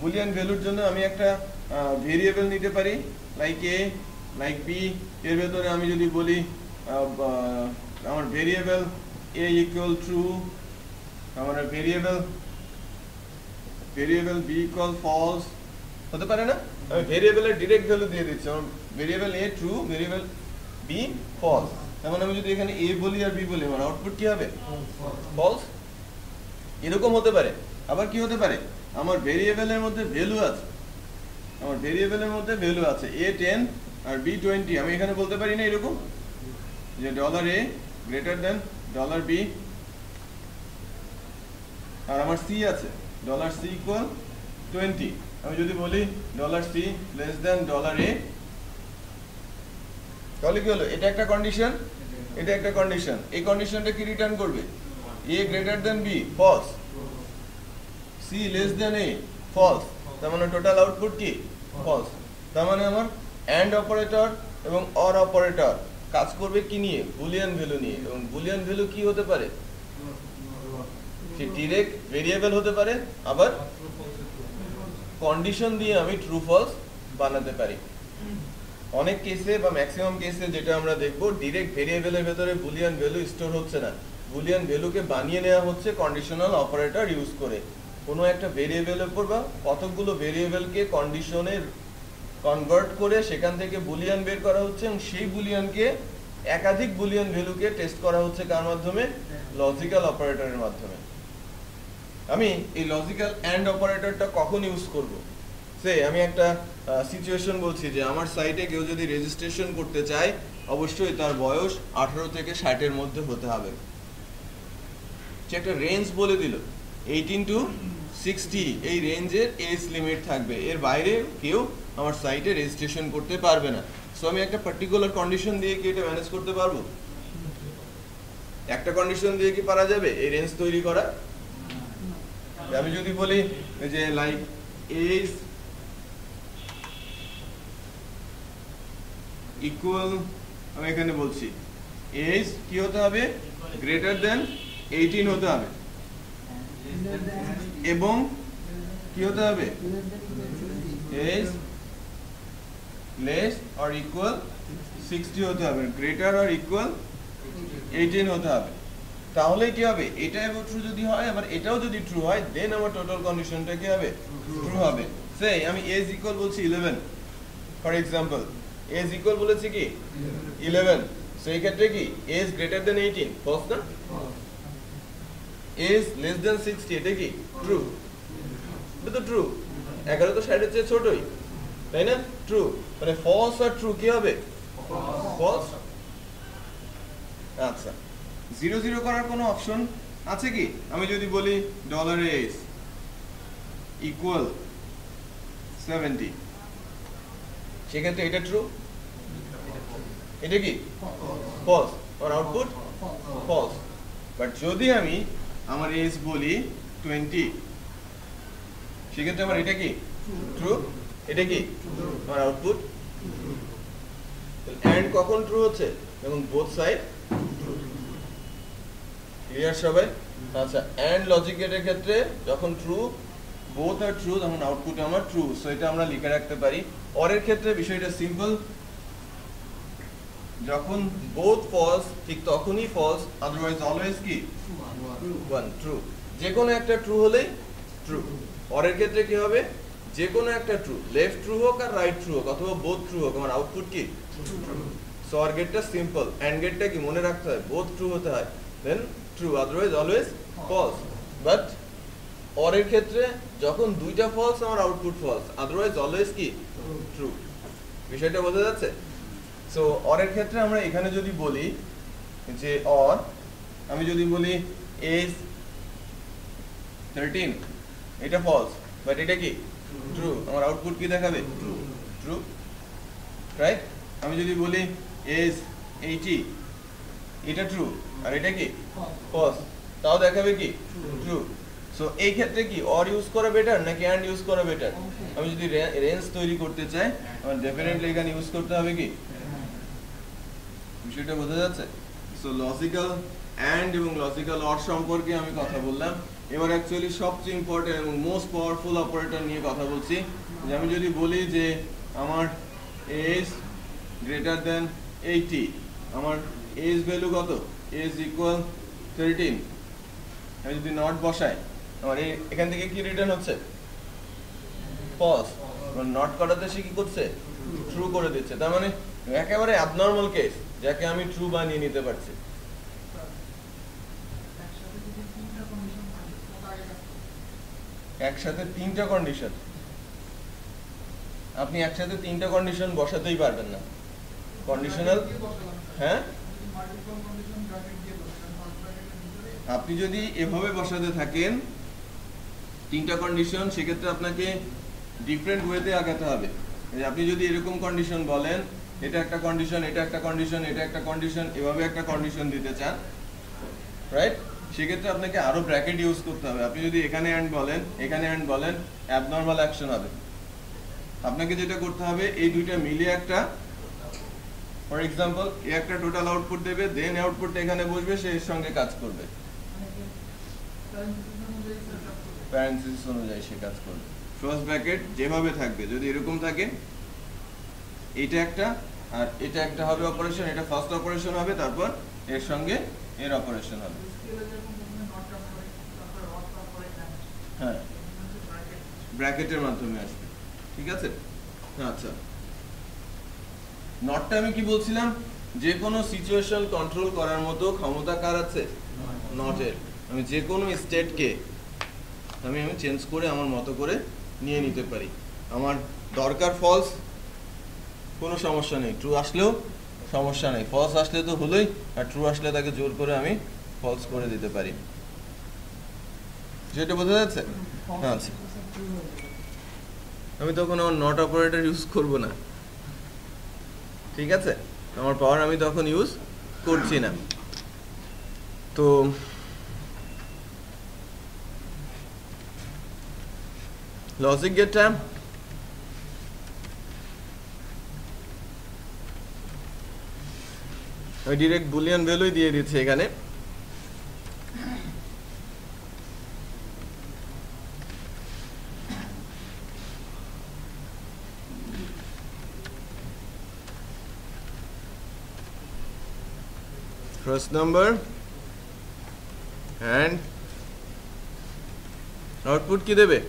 বুলিয়ান ভ্যালুর জন্য আমি একটা ভেরিয়েবল নিতে পারি, লাইক এ, লাইক বি। এর ভেতরে আমি যদি বলি আমার ভেরিয়েবল a ইকুয়াল ট্রু, আমার ভেরিয়েবল b ইকুয়াল ফলস হতে পারে না? আমি ভেরিয়েবলের ডিরেক্ট ভ্যালু দিয়ে দিচ্ছি, আমার variable a true, variable b false. তার মানে আমি যদি এখানে a বলি আর b বলি, আমার আউটপুট কি হবে? ফলস। এরকম হতে পারে। আবার কি হতে পারে, আমার ভেরিয়েবলের মধ্যে ভ্যালু আছে, আমার ভেরিয়েবলের মধ্যে ভ্যালু আছে a10 আর b20, আমি এখানে বলতে পারি না এরকম যে $a গ্রেটার দেন $b, আর আমার c আছে $c ইকুয়াল 20, আমি যদি বলি $c লেস দেন $a, তাহলে কি হলো? এটা একটা কন্ডিশন, এটা একটা কন্ডিশন। এই কন্ডিশনটা কি রিটার্ন করবে? a greater than b false, c less than a false, তার মানে টোটাল আউটপুট কি? ফলস। তার মানে আমার এন্ড অপারেটর এবং অর অপারেটর কাজ করবে কি নিয়ে? বুলিয়ান ভ্যালু নিয়ে। এবং বুলিয়ান ভ্যালু কি হতে পারে? সে ডিরেক্ট ভেরিয়েবল হতে পারে, আবার কন্ডিশন দিয়ে আমি ট্রু ফলস বানাতে পারি। অনেক কেসে বা ম্যাক্সিমাম কেসে যেটা আমরা দেখবো, ডিরেক্ট ভেরিয়েবলের ভেতরে বুলিয়ান ভ্যালু স্টোর হচ্ছে না, বুলিয়ান ভ্যালুকে বানিয়ে নেওয়া হচ্ছে কন্ডিশনাল অপারেটর ইউজ করে। কোনো একটা ভেরিয়েবলের উপর বা কতগুলো ভেরিয়েবলকে কন্ডিশনে কনভার্ট করে সেখান থেকে বুলিয়ান বের করা হচ্ছে, এবং সেই বুলিয়ানকে একাধিক বুলিয়ান ভ্যালুকে টেস্ট করা হচ্ছে কার মাধ্যমে? লজিক্যাল অপারেটরের মাধ্যমে। আমি এই লজিক্যাল এন্ড অপারেটরটা কখন ইউজ করব? সে আমি একটা সিচুয়েশন বলছি যে আমার সাইটে কেউ যদি রেজিস্ট্রেশন করতে চায়, অবশ্যই তার বয়স 18 থেকে 60 এর মধ্যে হতে হবে। সে একটা রেঞ্জ বলে দিল 18 to 60, এই রেঞ্জের এজ লিমিট থাকবে, এর বাইরে কেউ আমার সাইটে রেজিস্ট্রেশন করতে পারবে না। সো আমি একটা পার্টিকুলার কন্ডিশন দিয়ে কি এটা ম্যানেজ করতে পারবো? একটা কন্ডিশন দিয়ে কি পারা যাবে এই রেঞ্জ তৈরি করা? আমি যদি বলি যে লাইক এজ ইকুয়াল, আমি এখানে বলছি এজ কি হতে হবে? গ্রেটার দেন 18 হতে হবে, এবং কি হতে হবে? এজ লেস অর ইকুয়াল 60 হতে হবে, গ্রেটার অর ইকুয়াল 18 হতে হবে। তাহলে কি হবে? এটা এবং ট্রু যদি হয়, আবার এটাও যদি ট্রু হয়, দেন আমার টোটাল কন্ডিশনটা কি হবে? ট্রু হবে। সে আমি এজ ইকুয়াল বলছি 11 ফর এক্সাম্পল, এজ ইকুয়াল বলেছি কি 11, সেই ক্ষেত্রে কি এজ গ্রেটার দেন 18 ফলস না? এজ লেস দেন 60, এটা কি ট্রু? এটা তো ট্রু, 11 তো 60 এর চেয়ে ছোটই, তাই না? ট্রু, মানে ফলস আর ট্রু কি হবে? ফলস। আচ্ছা, 0 করার কোনো অপশন আছে কি? আমি যদি বলি $s ইকুয়াল 70, সেক্ষেত্রে এটা ট্রু, এটা কি ফলস, আর আউটপুট ফলস। বাট যদি আমি আমার এজ বলি 20, সেক্ষেত্রে আমার এটা কি ট্রু, এটা কি আমার আউটপুট। এন্ড কখন ট্রু হচ্ছে? এবং বোথ সাইড ক্লিয়ার সবাই? আচ্ছা, এন্ড লজিক গেটের ক্ষেত্রে যখন ট্রু, বোথ আর ট্রু, তখন আউটপুট আমার ট্রু। সো এটা আমরা লিখে রাখতে পারি। অরের ক্ষেত্রে বিষয়টা সিম্পল, যখন বোথ ফলস ঠিক তখনই ফলস, আদারওয়াইজ অলওয়েজ কি ওয়ান ট্রু। যে কোনো একটা ট্রু হলেই ট্রু। অরের ক্ষেত্রে কি হবে? যে কোনো একটা ট্রু, লেফট ট্রু হোক আর রাইট ট্রু হোক, অথবা বোথ ট্রু হোক, আমার আউটপুট কি ট্রু। সো অর গেটটা সিম্পল, এন্ড গেটটা কি মনে রাখতে হয়? বোথ ট্রু হতে হয়, then true, otherwise always false. But অরের ক্ষেত্রে যখন দুইটা ফলস, আমার আউটপুট ফলস, আদারওয়াইজ অলওয়েজ কি ট্রু। বিষয়টা বোঝা যাচ্ছে? সো অরের ক্ষেত্রে আমরা এখানে যদি বলি যে অর, আমি যদি বলি এজ 13, এটা ফলস, বাট এটা কি ট্রু, আমার আউটপুট কি দেখাবে? True, right? আমি যদি বলি এজ 80, এটা ট্রু, আর এটা কি ফলস, তাও দেখাবে কি ট্রু। সো এই ক্ষেত্রে কি অর ইউজ করা বেটার নাকি এন্ড ইউজ করা বেটার? আমি যদি রেঞ্জ তৈরি করতে চাই, আমার ডেফিনেটলি এখানে ইউজ করতে হবে কি। বিষয়টা বোঝা যাচ্ছে? সো লজিক্যাল এন্ড এবং লজিক্যাল অর সম্পর্কে আমি কথা বললাম। এবার অ্যাকচুয়ালি সবচেয়ে ইম্পর্টেন্ট এবং মোস্ট পাওয়ারফুল অপারেটর নিয়ে কথা বলছি। যে আমি যদি বলি যে আমার এজ গ্রেটার দেন 80, আমার এজ ভ্যালু কত, এজ ইকুয়াল 13, আমি যদি নট বসাই আমার এখান থেকে কি রিটার্ন হচ্ছে, ফলস। নট করাতে সে কি করছে, ট্রু করে দিচ্ছে। তার মানে একেবারে অ্যাবনর্মাল কেস যাকে আমি ট্রু বানিয়ে নিতে পারছি। একসাথে তিনটা কন্ডিশন, আপনি একসাথে তিনটা কন্ডিশন বসাতেই পারবেন না। কন্ডিশনাল, হ্যাঁ, আপনি যদি এভাবে বসাতে থাকেন তিনটা কন্ডিশন, সেক্ষেত্রে আপনাকে ডিফারেন্ট ওয়েতে আগাতে হবে। আপনি যদি এরকম কন্ডিশন বলেন, এটা একটা কন্ডিশন, এটা একটা কন্ডিশন, এটা একটা কন্ডিশন, এভাবে একটা কন্ডিশন দিতে চান, রাইট, সেক্ষেত্রে আপনাকে আরো ব্র্যাকেট ইউজ করতে হবে। আপনি যদি এখানে অ্যান্ড বলেন, এখানে অ্যান্ড বলেন, অ্যাবনর্মাল অ্যাকশন হবে। আপনাকে যেটা করতে হবে, এই দুইটা মিলিয়ে একটা, ফর এক্সাম্পল এ একটা টোটাল আউটপুট দেবে, দেন আউটপুটটা এখানে বসবে, সে এর সঙ্গে কাজ করবে, প্যারেন্থেসিস অনুযায়ী সে কাজ করবে। ফার্স্ট ব্র্যাকেট যেভাবে থাকবে, যদি এরকম থাকে, এটা একটা আর এটা একটা হবে অপারেশন, এটা ফার্স্ট অপারেশন হবে, তারপর এর সঙ্গে এর অপারেশন হবে। হ্যাঁ, ব্র্যাকেটের মাধ্যমে আসবে, ঠিক আছে। আচ্ছা, নটটা আমি কি বলছিলাম, যে কোনো সিচুয়েশন কন্ট্রোল করার মতো ক্ষমতা কার আছে, নটের। আমি যে কোনো স্টেটকে আমি চেঞ্জ করে আমার মতো করে নিয়ে নিতে পারি। আমার দরকার ফলস, কোনো সমস্যা নেই, ট্রু আসলেও সমস্যা নেই, ফলস আসলে তো হলোই, আর ট্রু আসলে তাকে জোর করে আমি ফলস করে দিতে পারি। যেটা বোঝা যাচ্ছে? আচ্ছা, আমি তখন আমার নট অপারেটর ইউজ করব না, ঠিক আছে, আমার পাওয়ার আমি তখন ইউজ করছি না। তো লজিক গেটটা আমি ডিরেক্ট বুলিয়ান ভ্যালুই দিয়ে দিচ্ছি এখানে। ফার্স্ট নাম্বার অ্যান্ড আউটপুট কি দেবে,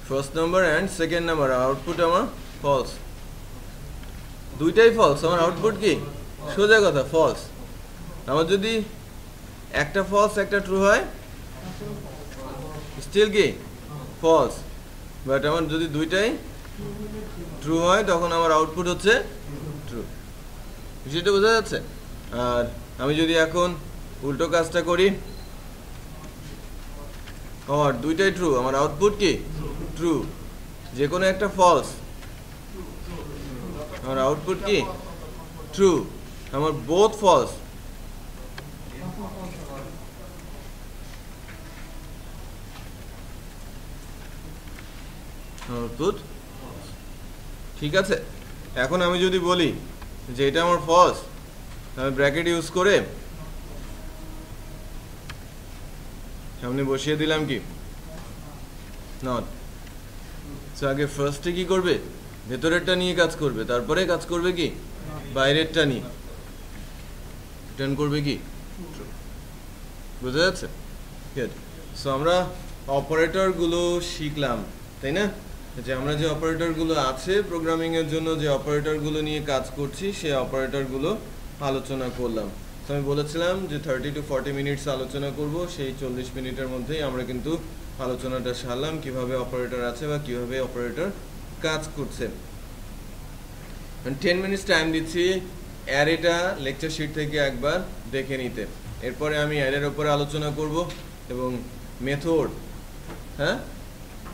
first number and second number, output আমার ফলস, দুইটাই ফলস, আমার আউটপুট কি, সোজা কথা ফলস। আমার যদি একটা ফলস একটা ট্রু হয়, স্টিল কি ফলস, বাট আমার যদি দুইটাই ট্রু হয়, তখন আমার আউটপুট হচ্ছে ট্রু। সেটা বোঝা যাচ্ছে? আর আমি যদি এখন উল্টো কাজটা করি, আর দুইটাই ট্রু, আমার আউটপুট কি ট্রু, যে কোনো একটা ফলস, আমার আউটপুট কি ট্রু, আমার বোথ ফলস, আউটপুট, ঠিক আছে। এখন আমি যদি বলি যে এটা আমার ফলস, আমি ব্র্যাকেট ইউজ করে সামনে বসিয়ে দিলাম কি নট। সো আগে ফার্স্টে কি করবে, ভেতরেরটা নিয়ে কাজ করবে, তারপরে কাজ করবে কি বাইরেরটা নিয়ে, রিটার্ন করবে কি, বুঝা যাচ্ছে? সো আমরা অপারেটরগুলো শিখলাম, তাই না? যে আমরা যে অপারেটরগুলো আছে প্রোগ্রামিংয়ের জন্য, যে অপারেটরগুলো নিয়ে কাজ করছি, সেই অপারেটরগুলো আলোচনা করলাম। তো আমি বলেছিলাম যে 30 to 40 মিনিটস আলোচনা করব, সেই 40 মিনিটের মধ্যেই আমরা কিন্তু আলোচনাটা সারলাম কিভাবে অপারেটর আছে বা কিভাবে অপারেটর কাজ করছে। 10 মিনিটস টাইম দিচ্ছি অ্যারেটা লেকচার শিট থেকে একবার দেখে নিতে। এরপরে আমি অ্যারের উপরে আলোচনা করব এবং মেথড, হ্যাঁ,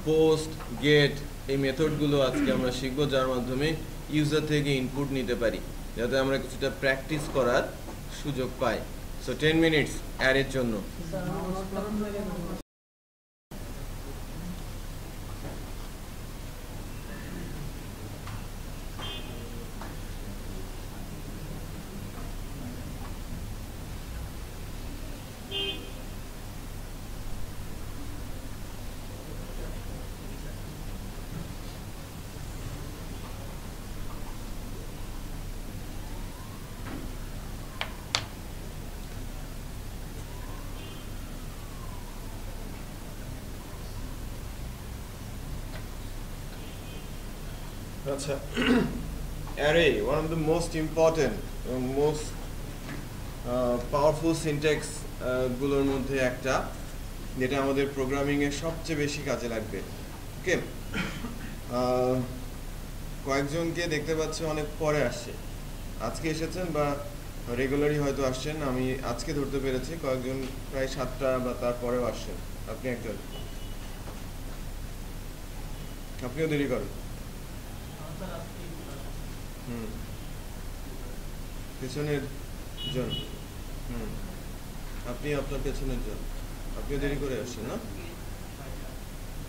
পোস্ট, গেট, এই মেথডগুলো আজকে আমরা শিখবো, যার মাধ্যমে ইউজার থেকে ইনপুট নিতে পারি, যাতে আমরা কিছুটা প্র্যাকটিস করার সুযোগ পাই। সো 10 মিনিটস অ্যারের জন্য। আচ্ছা, array one of the most important most powerful syntax গুলোর মধ্যে একটা, যেটা আমাদের প্রোগ্রামিং এর সবচেয়ে বেশি কাজে লাগবে। ওকে, কয়েকজনকে দেখতে পাচ্ছি অনেক পরে আসছে, আজকে এসেছেন বা রেগুলারই হয়তো আসছেন, আমি আজকে ধরতে পেরেছি কয়েকজন প্রায় 7টা বা তারপরেও আসছেন। আপনি একজন, আপনিও দেরি করেন। পেছনের জন, আপনি আপনার পেছনের জন, আপনিও দেরি করে আসছেন না?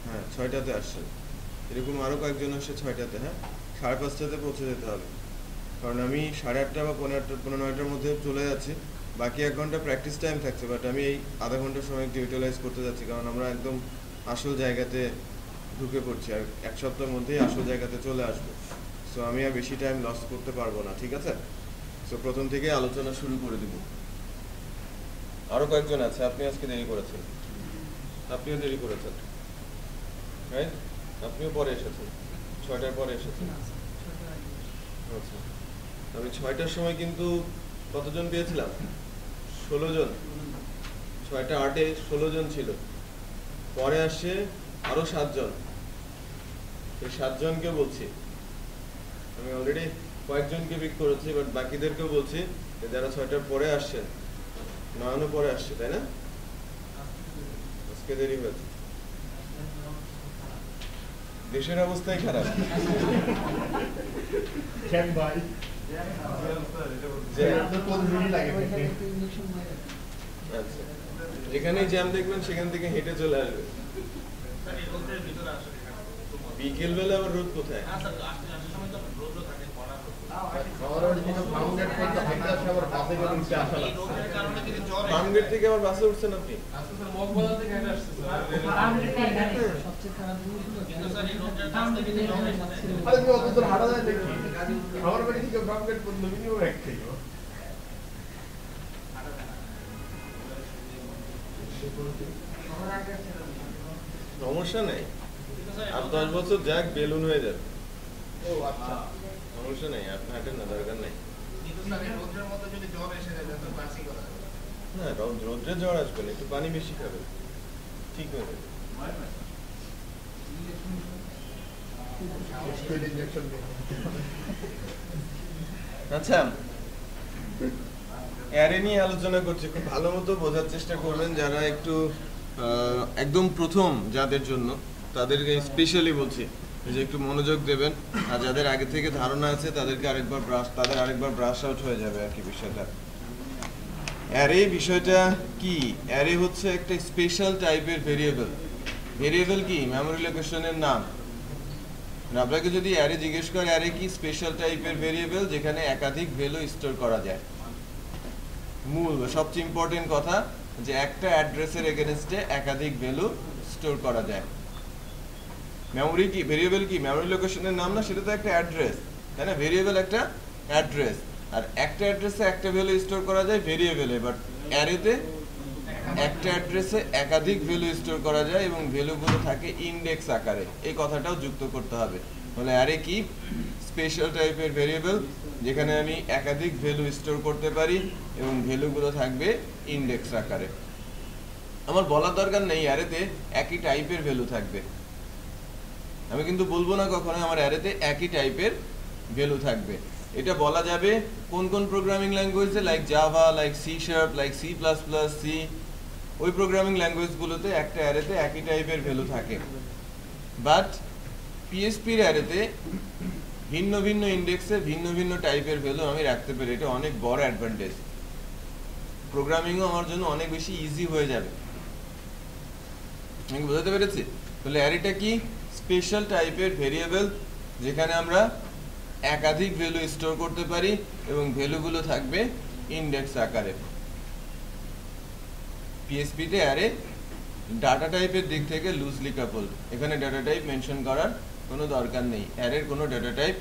হ্যাঁ, 6টাতে আসছেন। এরকম আরো কয়েকজন আসছে 6টাতে। হ্যাঁ, 5:30টাতে পৌঁছে যেতে হবে, কারণ আমি 8:30 বা 9:টার মধ্যে চলে যাচ্ছি। বাকি 1 ঘন্টা প্র্যাকটিস টাইম থাকছে, বাট আমি এই আধা ঘন্টার সময় একটু ইউটিলাইজ করতে যাচ্ছি, কারণ আমরা একদম আসল জায়গাতে ঢুকে পড়ছি আর 1 সপ্তাহের মধ্যেই আসল জায়গাতে চলে আসবো। সো আমি আর বেশি টাইম লস করতে পারবো না, ঠিক আছে? সো প্রথম থেকে আলোচনা শুরু করে দিব। আরো কয়েকজন আছে, আপনি আজকে দেরি করেছেন, আপনিও দেরি করেছেন, রাইট? আপনিও পরে এসেছেন, 6টার পরে এসেছেন। আচ্ছা, আমি 6টার সময় কিন্তু কতজন পেয়েছিলাম? 16 জন। 6:08-এ 16 জন ছিল, পরে আসছে আরো 7 জন। এই 7 জনকে বলছি, আমি অলরেডি কয়েকজনকে পিক করেছি, বাট বাকিদেরকেও বলছি যারা 6টার পরে আসছেন, 9 পরে আসছে, তাই না? আজকে দেরি হয়েছে, দেশের অবস্থাই খারাপ। আচ্ছা, যেখানেই জ্যাম দেখবেন সেখান থেকে হেঁটে চলে আসবে। বিকেল বেলা আবার রোদ কোথায়? ফার্মগেট থেকে আবার বাসে উঠছেন আপনি? সমস্যা নেই, আর 10 বছর যাক বেলুন হয়ে যাবে। সমস্যা নেই, আপনি হাঁটেন না, দরকার নেই। না, রোদ্রে জ্বর আসবে না, একটু পানি বেশি খাবেন, ঠিক হয়ে যাবে। আচ্ছা, অ্যারে নিয়ে আলোচনা করছি, খুব ভালো মতো বোঝার চেষ্টা করবেন যারা একটু একদম প্রথম যাদের জন্য, তাদেরকে স্পেশালি বলছি যে একটু মনোযোগ দেবেন, আর যাদের আগে থেকে ধারণা আছে তাদেরকে আরেকবার ব্রাশ আউট হয়ে যাবে আর কি বিষয়টা। অ্যারে বিষয়টা কি? অ্যারে হচ্ছে একটা স্পেশাল টাইপের ভেরিয়েবল। ভেরিয়েবল কি? মেমোরি লোকেশনের নাম। আপনাকে যদি অ্যারে জিজ্ঞেস করে অ্যারে কি, স্পেশাল টাইপের ভেরিয়েবল যেখানে একাধিক ভ্যালু স্টোর করা যায়। মূল সবচেয়ে ইম্পর্টেন্ট কথা যে একটা অ্যাড্রেসের এগেইনস্টে একাধিক ভ্যালু স্টোর করা যায়। মেমোরি কি? ভেরিয়েবল কি? মেমোরি লোকেশনের নাম না, সেটা তো একটা অ্যাড্রেস, তাই না? ভেরিয়েবল একটা অ্যাড্রেস, আর একটা অ্যাড্রেসে একটা ভ্যালু স্টোর করা যায় ভেরিয়েবলে, বাট অ্যারেতে একটা অ্যাড্রেসে একাধিক ভ্যালু স্টোর করা যায় এবং ভ্যালুগুলো থাকে ইনডেক্স আকারে। এই কথাটাও যুক্ত করতে হবে। তাহলে অ্যারে কি? স্পেশাল টাইপের ভেরিয়েবল যেখানে আমি একাধিক ভ্যালু স্টোর করতে পারি এবং ভ্যালুগুলো থাকবে ইনডেক্স আকারে। আমার বলার দরকার নেই অ্যারেতে একই টাইপের ভ্যালু থাকবে, আমি কিন্তু বলবো না কখনো আমার অ্যারেতে একই টাইপের ভ্যালু থাকবে। এটা বলা যাবে কোন কোন প্রোগ্রামিং ল্যাঙ্গুয়েজে, like Java, like C sharp, like C plus plus, C, ওই প্রোগ্রামিং ল্যাঙ্গুয়েজগুলোতে একটা অ্যারেতে একই টাইপের ভ্যালু থাকে। বাট পিএসপির অ্যারেতে ভিন্ন ভিন্ন ইন্ডেক্সে ভিন্ন ভিন্ন টাইপের ভ্যালু আমি রাখতে পারি। এটা অনেক বড় অ্যাডভান্টেজ, প্রোগ্রামিংও আমার জন্য অনেক বেশি ইজি হয়ে যাবে। আমি বোঝাতে পেরেছি? তাহলে অ্যারেটা কি? স্পেশাল টাইপের ভেরিয়েবল যেখানে আমরা একাধিক ভ্যালু স্টোর করতে পারি এবং ভ্যালুগুলো থাকবে ইনডেক্স আকারে। পিএসপিতে অ্যারে ডাটা টাইপের দিক থেকে লুজলি কাপল, এখানে ডাটা টাইপ মেনশন করার কোনো দরকার নেই। অ্যারের কোনো ডাটা টাইপ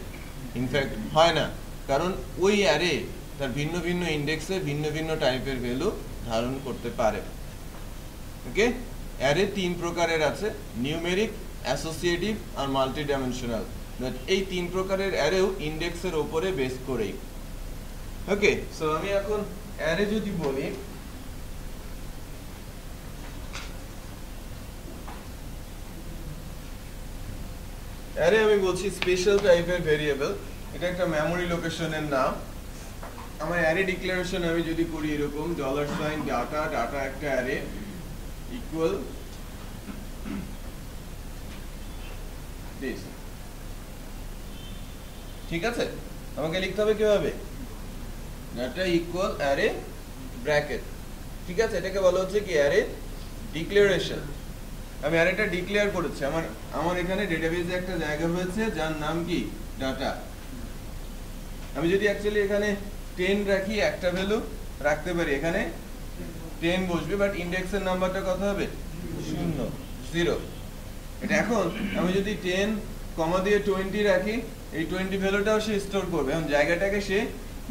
ইনফ্যাক্ট হয় না, কারণ ওই অ্যারে তার ভিন্ন ভিন্ন ইন্ডেক্সে ভিন্ন ভিন্ন টাইপের ভ্যালু ধারণ করতে পারে। ওকে, অ্যারে 3 প্রকারের আছে, নিউমেরিক, অ্যাসোসিয়েটিভ আর মাল্টি ডাইমেনশনাল। বাট এই তিন প্রকারের অ্যারেও ইন্ডেক্সের উপরে বেস করেই। ওকে, সো আমি এখন অ্যারে যদি বলি, অ্যারে আমি বলছি স্পেশাল টাইপের ভেরিয়েবল, এটা একটা মেমোরি লোকেশনের নাম। আমার অ্যারে ডিক্লারেশন আমি যদি করি এরকম $ডাটা, ডাটা একটা অ্যারে ইকুয়াল দিস, ঠিক আছে? আমাকে লিখতে হবে কিভাবে, ডাটা ইকুয়াল অ্যারে ব্র্যাকেট, ঠিক আছে? এটাকে বলা হচ্ছে কি অ্যারে ডিক্লারেশন। আমি অ্যারেটা ডিক্লেয়ার করেছি, আমার এখানে ডেটাবেজে একটা জায়গা হয়েছে যার নাম কি ডাটা। আমি যদি অ্যাকচুয়ালি এখানে 10 রাখি, একটা ভ্যালু রাখতে পারি, এখানে 10 বসবে, বাট ইন্ডেক্সের নাম্বারটা কত হবে, 0। এটা এখন আমি যদি 10 কমা দিয়ে 20 রাখি, এই 20 ভ্যালুটাও সে স্টোর করবে। এখন জায়গাটাকে সে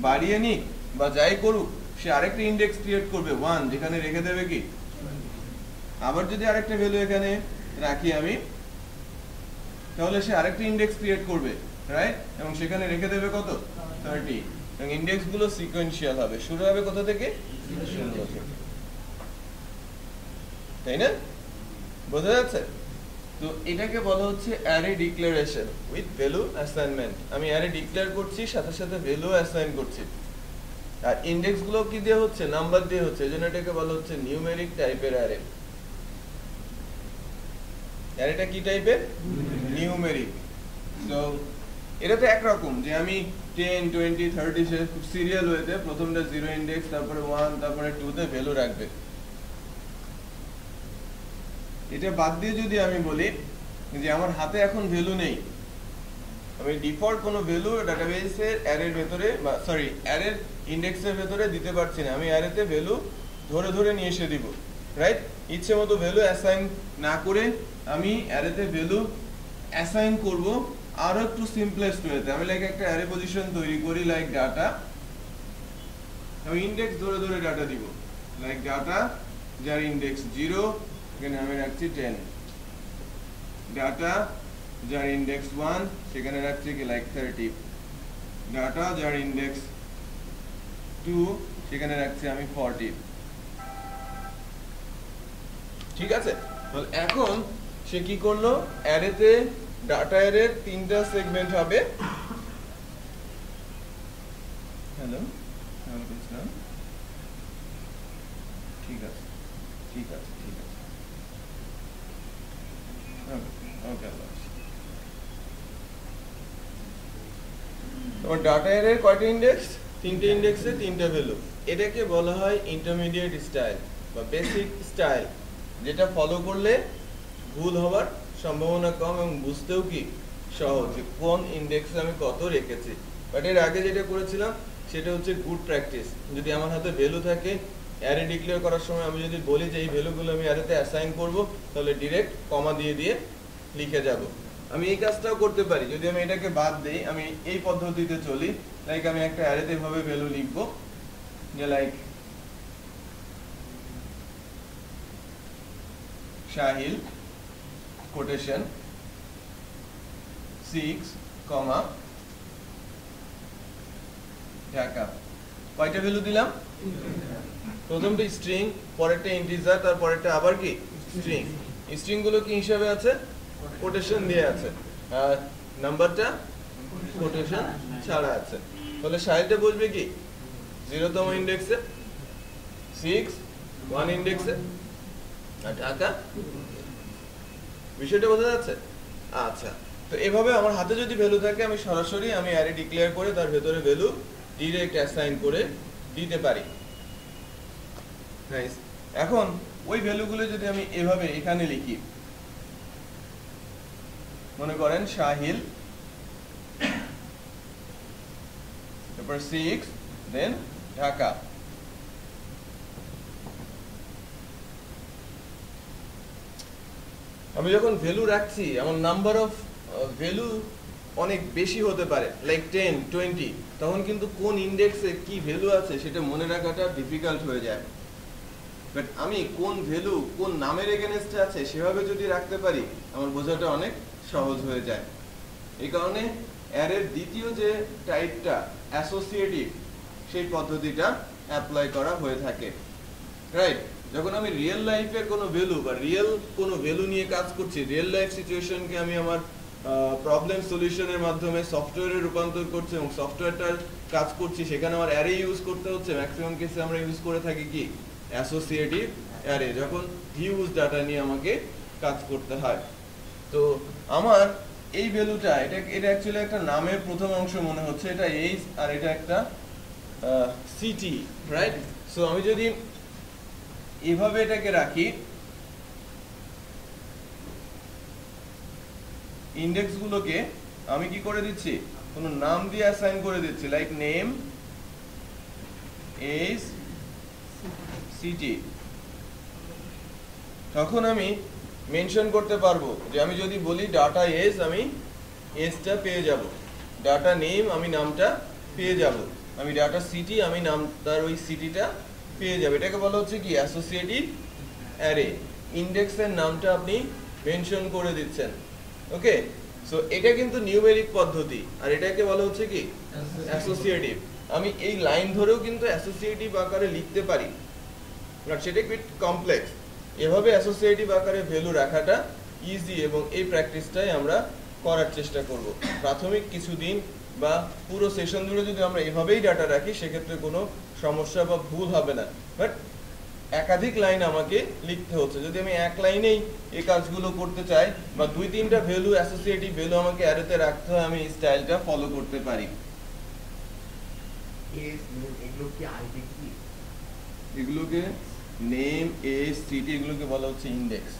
বাড়িয়ে নিক বা যাই করুক, সে আরেকটা ইন্ডেক্স ক্রিয়েট করবে 1, যেখানে রেখে দেবে কি। আবার যদি আরেকটা ভ্যালু এখানে রাখি আমি, তাহলে সে আরেকটা ইন্ডেক্স ক্রিয়েট করবে, রাইট? এবং সেখানে রেখে দেবে কত, 30। এবং ইন্ডেক্স গুলো সিকোয়েন্সিয়াল হবে, শুরু হবে কোথা থেকে, 0 থেকে, তাই না? বোঝা যাচ্ছে? তো এটাকে বলা হচ্ছে array declaration with value assignment. আমি অ্যারে ডিক্লেয়ার করছি, সাথে সাথে ভ্যালু অ্যাসাইন করছি। আর ইন্ডেক্স গুলো কি দিয়ে হচ্ছে, নাম্বার দিয়ে হচ্ছে, এজন্য এটাকে বলা হচ্ছে নিউমেরিক টাইপের অ্যারে। অ্যারেটা কি টাইপের, নিউমেরিক। সো এটা তো একরকম যে আমি 10, 20, 30 সে খুব সিরিয়াল ওয়েতে প্রথমটা 0 ইন্ডেক্স, তারপরে 1, তারপরে 2 তে ভ্যালু রাখবে। এটা বাদ দিয়ে যদি আমি বলি যে আমার হাতে এখন ভ্যালু নেই, আমি ডিফল্ট কোনো ভ্যালু ডাটাবেসের অ্যারের ভেতরে বা সরি অ্যারের ইন্ডেক্সের ভেতরে দিতে পারছি না, আমি অ্যারেতে ভ্যালু ধরে ধরে নিয়ে এসে দিব, রাইট? ইচ্ছে মতো ভ্যালু অ্যাসাইন না করে আমি অ্যারেতে ভ্যালু অ্যাসাইন করব আরো একটু সিম্পলেস্ট ওয়েতে। আমি লাইক একটা অ্যারে পজিশন তৈরি করি, লাইক ডাটা, আমি ইন্ডেক্স ধরে ধরে ডাটা দিব, লাইক ডাটা যার ইন্ডেক্স 0, এখানে আমি রাখছি 10, ডাটা যার ইন্ডেক্স 1, সেখানে রাখছি কি লাইক 30, ডাটা যার ইন্ডেক্স 2, সেখানে রাখছি আমি 40, ঠিক আছে? তাহলে এখন সে কি করলো, অ্যারেতে ডাটা অ্যারের 3টা সেগমেন্ট হবে। হ্যালো, ঠিক আছে, ঠিক আছে, ঠিক আছে, ওকে। তোমার ডাটা অ্যারের কয়টা ইন্ডেক্স, 3টে ইন্ডেক্সে 3টা ভ্যালু। এটাকে বলা হয় ইন্টারমিডিয়েট স্টাইল বা বেসিক স্টাইল, যেটা ফলো করলে ভুল হওয়ার সম্ভাবনা কম এবং বুঝতেও কি সহজ, যে কোন ইন্ডেক্সে আমি কত রেখেছি। বাট এর আগে যেটা করেছিলাম সেটা হচ্ছে গুড প্র্যাকটিস। যদি আমার হাতে ভ্যালু থাকে, অ্যারে ডিক্লেয়ার করার সময় আমি যদি বলি যে এই ভ্যালুগুলো আমি অ্যারেতে অ্যাসাইন করব, তাহলে ডিরেক্ট কমা দিয়ে দিয়ে লিখে যাব। আমি এই কাজটাও করতে পারি, যদি আমি এটাকে বাদ দেই, আমি এই পদ্ধতিতে চলি, লাইক আমি একটা অ্যারেতে ভাবে ভ্যালু লিখবো, যে লাইক শাহিল কোটেশন 6, ঢাকা। কয়টা ভ্যালু দিলাম, প্রথমটা স্ট্রিং, পরেরটা ইন্টিজার, তারপরেরটা আবার কি স্ট্রিং। স্ট্রিং গুলো কি হিসাবে আছে, কোটেশন দিয়ে আছে, আর নাম্বারটা কোটেশন ছাড়া আছে। তাহলে শাহিলটা বসবে কি 0তম ইন্ডেক্সে, 6 1 ইন্ডেক্সে, আর ঢাকা। বিষয়টা বোঝা যাচ্ছে? আচ্ছা, তো এভাবে আমার হাতে যদি ভ্যালু থাকে, আমি সরাসরি আমি অ্যারে ডিক্লেয়ার করে তার ভেতরে ভ্যালু ডিরেক্ট অ্যাসাইন করে দিতে পারি। নাইস। এখন ওই ভ্যালুগুলো যদি আমি এভাবে এখানে লিখি, মনে করেন শাহিল, তারপর 6, দেন ঢাকা। আমি যখন ভ্যালু রাখছি, আমার নাম্বার অফ ভ্যালু অনেক বেশি হতে পারে, লাইক 10, 20, তখন কিন্তু কোন ইন্ডেক্সে কি ভ্যালু আছে সেটা মনে রাখাটা ডিফিকাল্ট হয়ে যায়। বাট আমি কোন ভ্যালু কোন নামের এগেনস্টে আছে সেভাবে যদি রাখতে পারি, আমার বোঝাটা অনেক সহজ হয়ে যায়। এই কারণে অ্যারের দ্বিতীয় যে টাইপটা অ্যাসোসিয়েটিভ সেই পদ্ধতিটা অ্যাপ্লাই করা হয়ে থাকে, রাইট? যখন আমি রিয়েল লাইফের কোনো ভ্যালু বা রিয়েল কোনো ভ্যালু নিয়ে কাজ করছি, রিয়েল লাইফ সিচুয়েশনকে আমি আমার প্রবলেম সলিউশনের মাধ্যমে সফটওয়্যারে রূপান্তর করছি এবং সফটওয়্যারটার কাজ করছি, সেখানে আমার অ্যারে ইউজ করতে হচ্ছে। ম্যাক্সিমাম কেসে আমরা ইউজ করে থাকি কি অ্যাসোসিয়েটিভ অ্যারে, যখন হিউজ ডাটা নিয়ে আমাকে কাজ করতে হয়। তো আমার এই ভ্যালুটা এটা অ্যাকচুয়ালি একটা নামের প্রথম অংশ মনে হচ্ছে, এটা এইজ আর এটা একটা সিটি, রাইট? সো আমি যদি এভাবে এটাকে রাখি, ইন্ডেক্স গুলোকে আমি কি করে দিচ্ছি, কোনো নাম দিয়ে অ্যাসাইন করে দিচ্ছি, লাইক নেম, এজ, সিটি। তখন আমি মেনশন করতে পারবো যে আমি যদি বলি ডাটা এজ, আমি এজটা পেয়ে যাব, ডাটা নেম আমি নামটা পেয়ে যাব, আমি ডাটা সিটি আমি নাম তার ওই সিটিটা পেয়ে যাব। এটাকে বলা হচ্ছে কি অ্যাসোসিয়েটিভ অ্যারে। ইন্ডেক্সের নামটা আপনি মেনশন করে দিচ্ছেন, ওকে? সো এটা কিন্তু নিউমেরিক পদ্ধতি, আর এটাকে বলা হচ্ছে কি অ্যাসোসিয়েটিভ। আমি এই লাইন ধরেও কিন্তু অ্যাসোসিয়েটিভ আকারে লিখতে পারি, বাট সেটা একটু কমপ্লেক্স। এভাবে অ্যাসোসিয়েটিভ আকারে ভ্যালু রাখাটা ইজি, এবং এই প্র্যাকটিসটাই আমরা করার চেষ্টা করব। প্রাথমিক কিছুদিন বা পুরো সেশন জুড়ে যদি আমরা এভাবেই ডাটা রাখি, সেক্ষেত্রে কোনো সমস্যা বা ভুল হবে না। বাট একাধিক লাইন আমাকে লিখতে হচ্ছে। যদি আমি এক লাইনেই এই কাজগুলো করতে চাই, বা 2-3টা ভ্যালু অ্যাসোসিয়েটিভ ভ্যালু আমাকে অ্যারেতে রাখতে হয়, আমি এই স্টাইলটা ফলো করতে পারি। এগুলোকে নেম, এজ, সিটি এগুলোকে বলা হচ্ছে ইন্ডেক্স।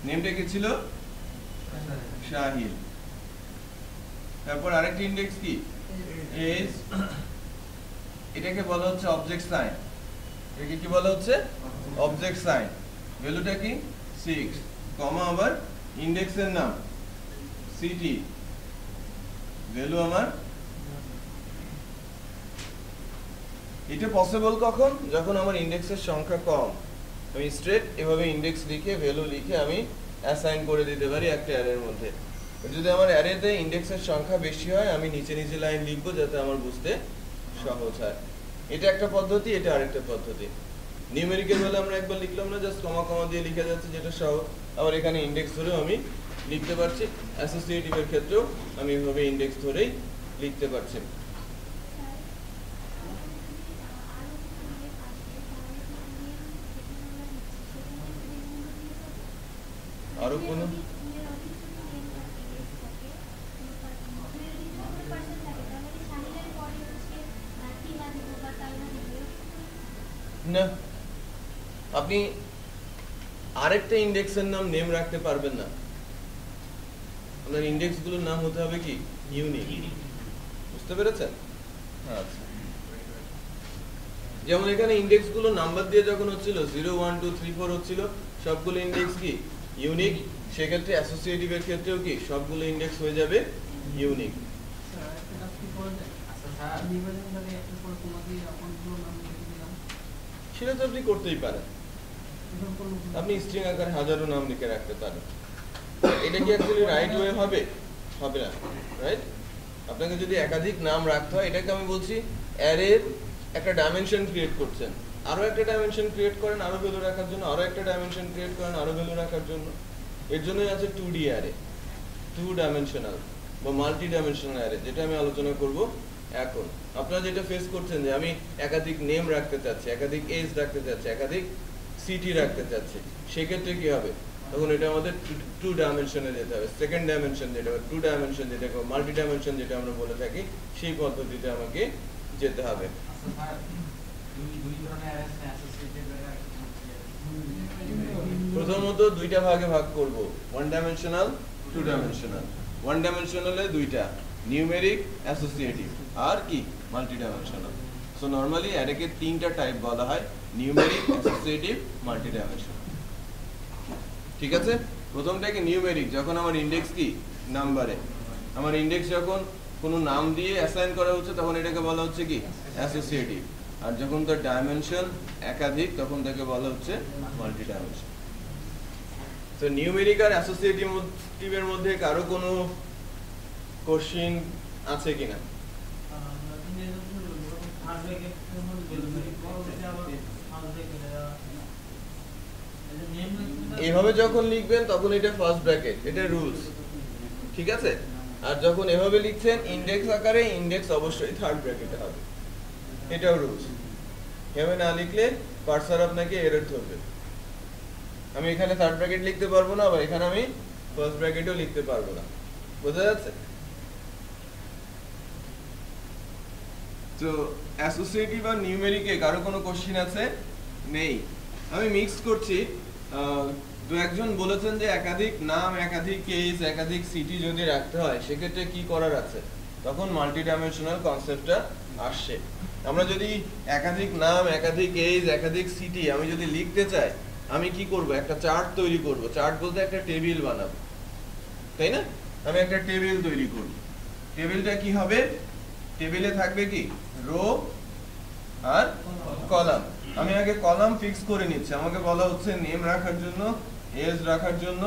নেমটা কি ছিল? শাহিল। তারপর আরেকটা ইন্ডেক্স কি এজ, এটাকে বলা হচ্ছে অবজেক্ট সাইন। এটাকে কি বলা হচ্ছে অবজেক্ট সাইন। ভ্যালুটা কি 6, কমা আবার ইন্ডেক্সের নাম সিটি, ভ্যালু আমার। এটা পসিবল কখন? যখন আমার ইন্ডেক্সের সংখ্যা কম, আমি স্ট্রেট এভাবে ইন্ডেক্স লিখে ভ্যালু লিখে আমি অ্যাসাইন করে দিতে পারি একটা অ্যারের মধ্যে। যদি আমার অ্যারেতে ইন্ডেক্সের সংখ্যা বেশি হয়, আমি নিচে নিচে লাইন লিখবো যাতে আমার বুঝতে সহজ হয়। এটা একটা পদ্ধতি, এটা আরেকটা পদ্ধতি। নিউমেরিক্যাল হলে আমরা একবার লিখলাম না, জাস্ট কমা কমা দিয়ে লিখে যাচ্ছে, যেটা সহজ। আবার এখানে ইন্ডেক্স ধরেও আমি লিখতে পারছি। অ্যাসোসিয়েটিভের ক্ষেত্রেও আমি এভাবে ইন্ডেক্স ধরেই লিখতে পারছি। আরো কোনো না, আপনি আরেকটা ইন্ডেক্সের নাম নেম রাখতে পারবেন না। আপনার ইন্ডেক্স গুলোর নাম হতে হবে কি ইউনিক। বুঝতে পেরেছেন? আচ্ছা, যেমন এখানে ইন্ডেক্স গুলো নাম্বার দিয়ে যখন হচ্ছিল 0, 1, 2, 3, 4 হচ্ছিল, সবগুলো ইন্ডেক্স কি ইউনিক। সেক্ষেত্রে অ্যাসোসিয়েটিভের ক্ষেত্রেও কি সবগুলো ইন্ডেক্স হয়ে যাবে ইউনিক। সেটা তো আপনি করতেই পারেন, আপনি স্ট্রিং আকারে হাজারো নাম লিখে রাখতে পারেন। এটা কি অ্যাকচুয়ালি রাইট ওয়ে হবে? হবে না, রাইট? আপনাকে যদি একাধিক নাম রাখতে হয়, এটাকে আমি বলছি অ্যারের একটা ডাইমেনশন ক্রিয়েট করছেন, আরো একটা ডাইমেনশন ক্রিয়েট করেন আরো ভ্যালু রাখার জন্য, আরো একটা ডাইমেনশন ক্রিয়েট করেন আরো ভ্যালু রাখার জন্য। এর জন্যই আছে 2D অ্যারে, 2 ডাইমেনশনাল বা মাল্টি ডাইমেনশনাল অ্যারে, যেটা আমি আলোচনা করব এখন। আপনারা যেটা ফেস করছেন যে আমি একাধিক নেম রাখতে চাচ্ছি, একাধিক এজ রাখতে চাচ্ছি, একাধিক সিটি রাখতে চাচ্ছি, সেক্ষেত্রে কি হবে? তখন এটা আমাদের 2 ডাইমেনশনে যেতে হবে। সেকেন্ড ডাইমেনশন যেটা 2 ডাইমেনশন, যেটাকে মাল্টি ডাইমেনশন যেটা আমরা বলে থাকি, সেই পদ্ধতিতে আমাকে যেতে হবে। প্রথমত 2টা ভাগে ভাগ করব, 1 ডাইমেনশনাল, 2 ডাইমেনশনাল। 1 ডাইমেনশনালে 2টা, নিউমেরিক, অ্যাসোসিয়েটিভ, আর কি মাল্টি ডাইমেনশনাল। সো নরমালি অ্যারেকে তিনটা টাইপ বলা হয়, নিউমেরিক, অ্যাসোসিয়েটিভ, মাল্টি ডাইমেনশনাল। ঠিক আছে, প্রথমটাকে নিউমেরিক, যখন আমার ইন্ডেক্স কি নাম্বারে, আমার ইন্ডেক্স যখন কোনো নাম দিয়ে অ্যাসাইন করা হচ্ছে তখন এটাকে বলা হচ্ছে কি অ্যাসোসিয়েটিভ, আর যখন তার ডাইমেনশন একাধিক তখন তাকে বলা হচ্ছে মাল্টি ডাইমেনশন। তো নিউমেরিক আর অ্যাসোসিয়েটিভের মধ্যে কারো কোনো কোশ্চেন আছে কিনা? এভাবে যখন লিখবেন তখন এটা ফার্স্ট ব্র্যাকেট, এটা রুলস, ঠিক আছে। আর যখন এভাবে লিখছেন ইন্ডেক্স আকারে, ইন্ডেক্স অবশ্যই থার্ড ব্র্যাকেটে হবে, এটাও রুলস। এভাবে না লিখলে পার্সার আপনাকে এরর ধরবে। আমি এখানে থার্ড ব্র্যাকেট লিখতে পারবো না, আবার এখানে আমি ফার্স্ট ব্র্যাকেটও লিখতে পারবো না, বোঝা যাচ্ছে? তো অ্যাসোসিয়েটিভ আর নিউমেরিকে কারো কোনো কোশ্চেন আছে? নেই। আমি মিক্স করছি। দু একজন বলেছেন যে একাধিক নাম, একাধিক কেস, একাধিক সিটি যদি রাখতে হয় সেক্ষেত্রে কি করার আছে, তখন মাল্টি ডাইমেনশনাল কনসেপ্টটা আসছে। আমরা যদি একাধিক নাম, একাধিক কেস, একাধিক সিটি আমি যদি লিখতে চাই, আমি কি করব? একটা চার্ট তৈরি করব। চার্ট বলতে একটা টেবিল বানাবো, তাই না? আমি একটা টেবিল তৈরি করব। টেবিলটা কি হবে? টেবিলে থাকবে কি রো আর কলাম। আমি আগে কলাম ফিক্স করে নিচ্ছি। আমাকে বলা হচ্ছে নেম রাখার জন্য, এজ রাখার জন্য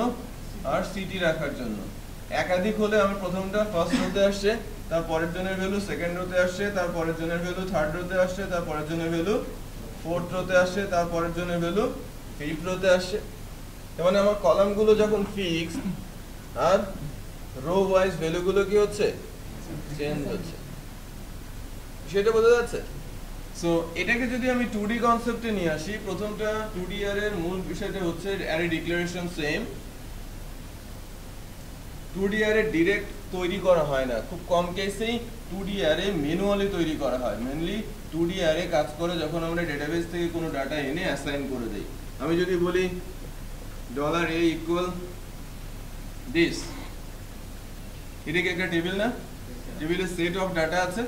আর সিটি রাখার জন্য। একাধিক হলে আমি প্রথমটা ফার্স্ট রোতে আসছে, তার পরের জনের ভ্যালু সেকেন্ড রোতে আসছে, তার পরের জনের ভ্যালু থার্ড রোতে আসছে, তার পরের জনের ভ্যালু ফোর্থ রোতে আসছে, তার পরের জনের ভ্যালু ফিফথ রোতে আসছে। মানে আমার কলামগুলো যখন ফিক্স আর রো ওয়াইজ ভ্যালুগুলো কি হচ্ছে? চেঞ্জ হচ্ছে। সেটা বোঝা যাচ্ছে? সো এটাকে যদি আমি 2D কনসেপ্টে নিয়ে আসি, প্রথমটা 2D এর মূল বিষয়টা হচ্ছে array declaration same. 2D array direct তৈরি করা হয় না, খুব কম কেসেই 2D অ্যারে ম্যানুয়ালি তৈরি করা হয়। মেইনলি 2D অ্যারে কাজ করে যখন আমরা ডেটাবেস থেকে কোনো ডাটা এনে অ্যাসাইন করে দেই। আমি যদি বলি $a = this, এটা কি একটা টেবিল না? টেবিলে সেট অফ ডাটা আছে,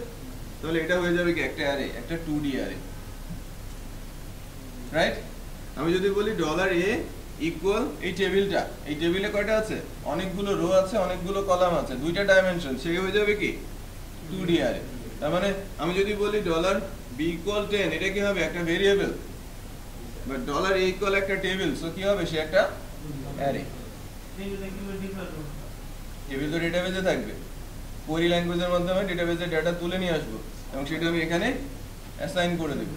তাহলে এটা হয়ে যাবে কি একটা অ্যারে, একটা 2D অ্যারে, রাইট? আমি যদি বলি $a = এই টেবিলটা, এই টেবিলে কয়টা আছে? অনেকগুলো রো আছে, অনেকগুলো কলাম আছে, দুইটা ডাইমেনশন, সে হয়ে যাবে কি 2D অ্যারে। তার মানে আমি যদি বলি $b = 10, এটা কি হবে? একটা ভেরিয়েবল। বাট $a = একটা টেবিল, সো কি হবে? সে একটা অ্যারে। টেবিল তো ডেটাবেসে থাকবে, কোয়েরি ল্যাঙ্গুয়েজের মাধ্যমে ডেটাবেসে ডাটা তুলে নিয়ে আসবো এবং সেটা আমি এখানে অ্যাসাইন করে দেব।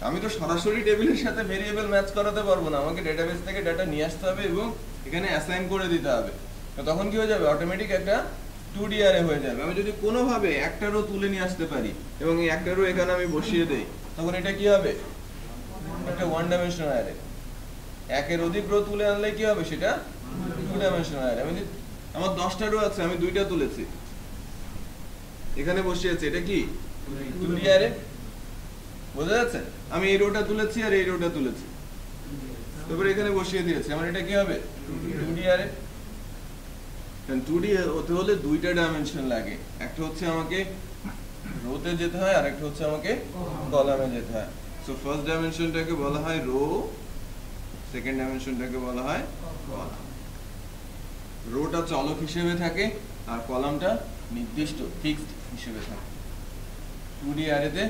আমি তো সরাসরি টেবিলের সাথে ভেরিয়েবল ম্যাচ করাতে পারবো না, আমাকে ডেটাবেস থেকে ডাটা নিয়ে আসতে হবে এবং এখানে অ্যাসাইন করে দিতে হবে। তো তখন কি হয়ে যাবে? অটোমেটিক একটা 2D অ্যারে হয়ে যাবে। আমি যদি কোনোভাবে একটা রো তুলে নিয়ে আসতে পারি এবং এই একটা রো এখানে আমি বসিয়ে দেই, তখন এটা কি হবে? একটা ওয়ান ডাইমেনশনাল অ্যারে। একের অধিক রো তুলে আনলে কি হবে? সেটা 2 ডাইমেনশনাল অ্যারে। আমি আমার 10টা রো আছে, আমি 2টা তুলেছি, এখানে বসিয়েছি, এটা কি 2D অ্যারে? বোঝা যাচ্ছে? আমি এই রোটা তুলেছি আর এই রোটা তুলেছি, তারপরে এখানে বসিয়ে দিয়েছি, আমার এটা কি হবে? 2D array. কারণ 2D হতে হলে দুইটা ডাইমেনশন লাগে, একটা হচ্ছে আমাকে রোতে যেতে হয় আর একটা হচ্ছে আমাকে কলামে যেতে হয়। সো ফার্স্ট ডাইমেনশনটাকে বলা হয় রো, সেকেন্ড ডাইমেনশনটাকে বলা হয় কলাম। রোটা চলক হিসেবে থাকে আর কলামটা নির্দিষ্ট ফিক্সড হিসেবে থাকে। 2D অ্যারেতে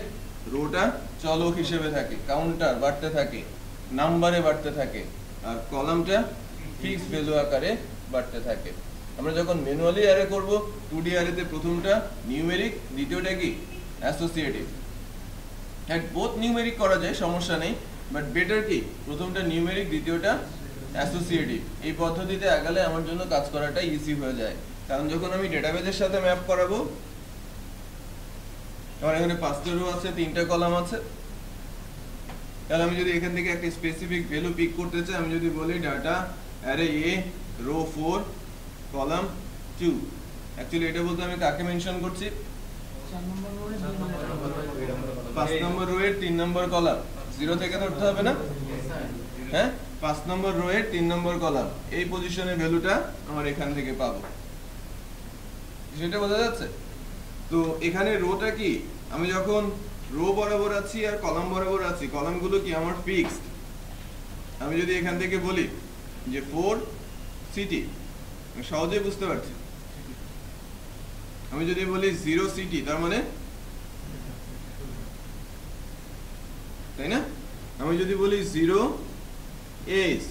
রোটা চলক হিসেবে থাকে, কাউন্টার বাড়তে থাকে, নাম্বারে বাড়তে থাকে, আর কলামটা ফিক্সড ভ্যালু আকারে বাড়তে থাকে। আমরা যখন ম্যানুয়ালি অ্যারে করব, 2D অ্যারেতে প্রথমটা নিউমেরিক, দ্বিতীয়টা কি অ্যাসোসিয়েটিভ। হ্যাঁ, বোথ নিউমেরিক করা যায়, সমস্যা নেই, বাট বেটার কি প্রথমটা নিউমেরিক, দ্বিতীয়টা অ্যাসোসিয়েটিভ। এই পদ্ধতিতে আগালে আমার জন্য কাজ করাটা ইজি হয়ে যায়। কারণ যখন আমি ডেটাবেসের সাথে ম্যাপ করাবো, আমার এখানে 5টা রো আছে, 3টা কলাম আছে, তাহলে আমি যদি এখান থেকে একটা স্পেসিফিক ভ্যালু পিক করতে চাই, আমি যদি বলি data array A row 4 column 2, actually এটা বলতে আমি কাকে মেনশন করছি? 5 নম্বর রো এর 3 নম্বর কলাম, 0 থেকে ধরতে হবে না? হ্যাঁ, 5 নম্বর রো এর 3 নম্বর কলাম, এই পজিশনের ভ্যালুটা আমার এখান থেকে পাবো। সেটা বোঝা যাচ্ছে? তো এখানে রোটা কি, আমি যখন রো বরাবর আছি আর কলাম বরাবর আছি, কলামগুলো কি আমার ফিক্সড। আমি যদি এখান থেকে বলি যে 4 সিটি, সহজেই বুঝতে পারছি। আমি যদি বলি 0 সিটি, তার মানে, তাই না? আমি যদি বলি 0 এজ,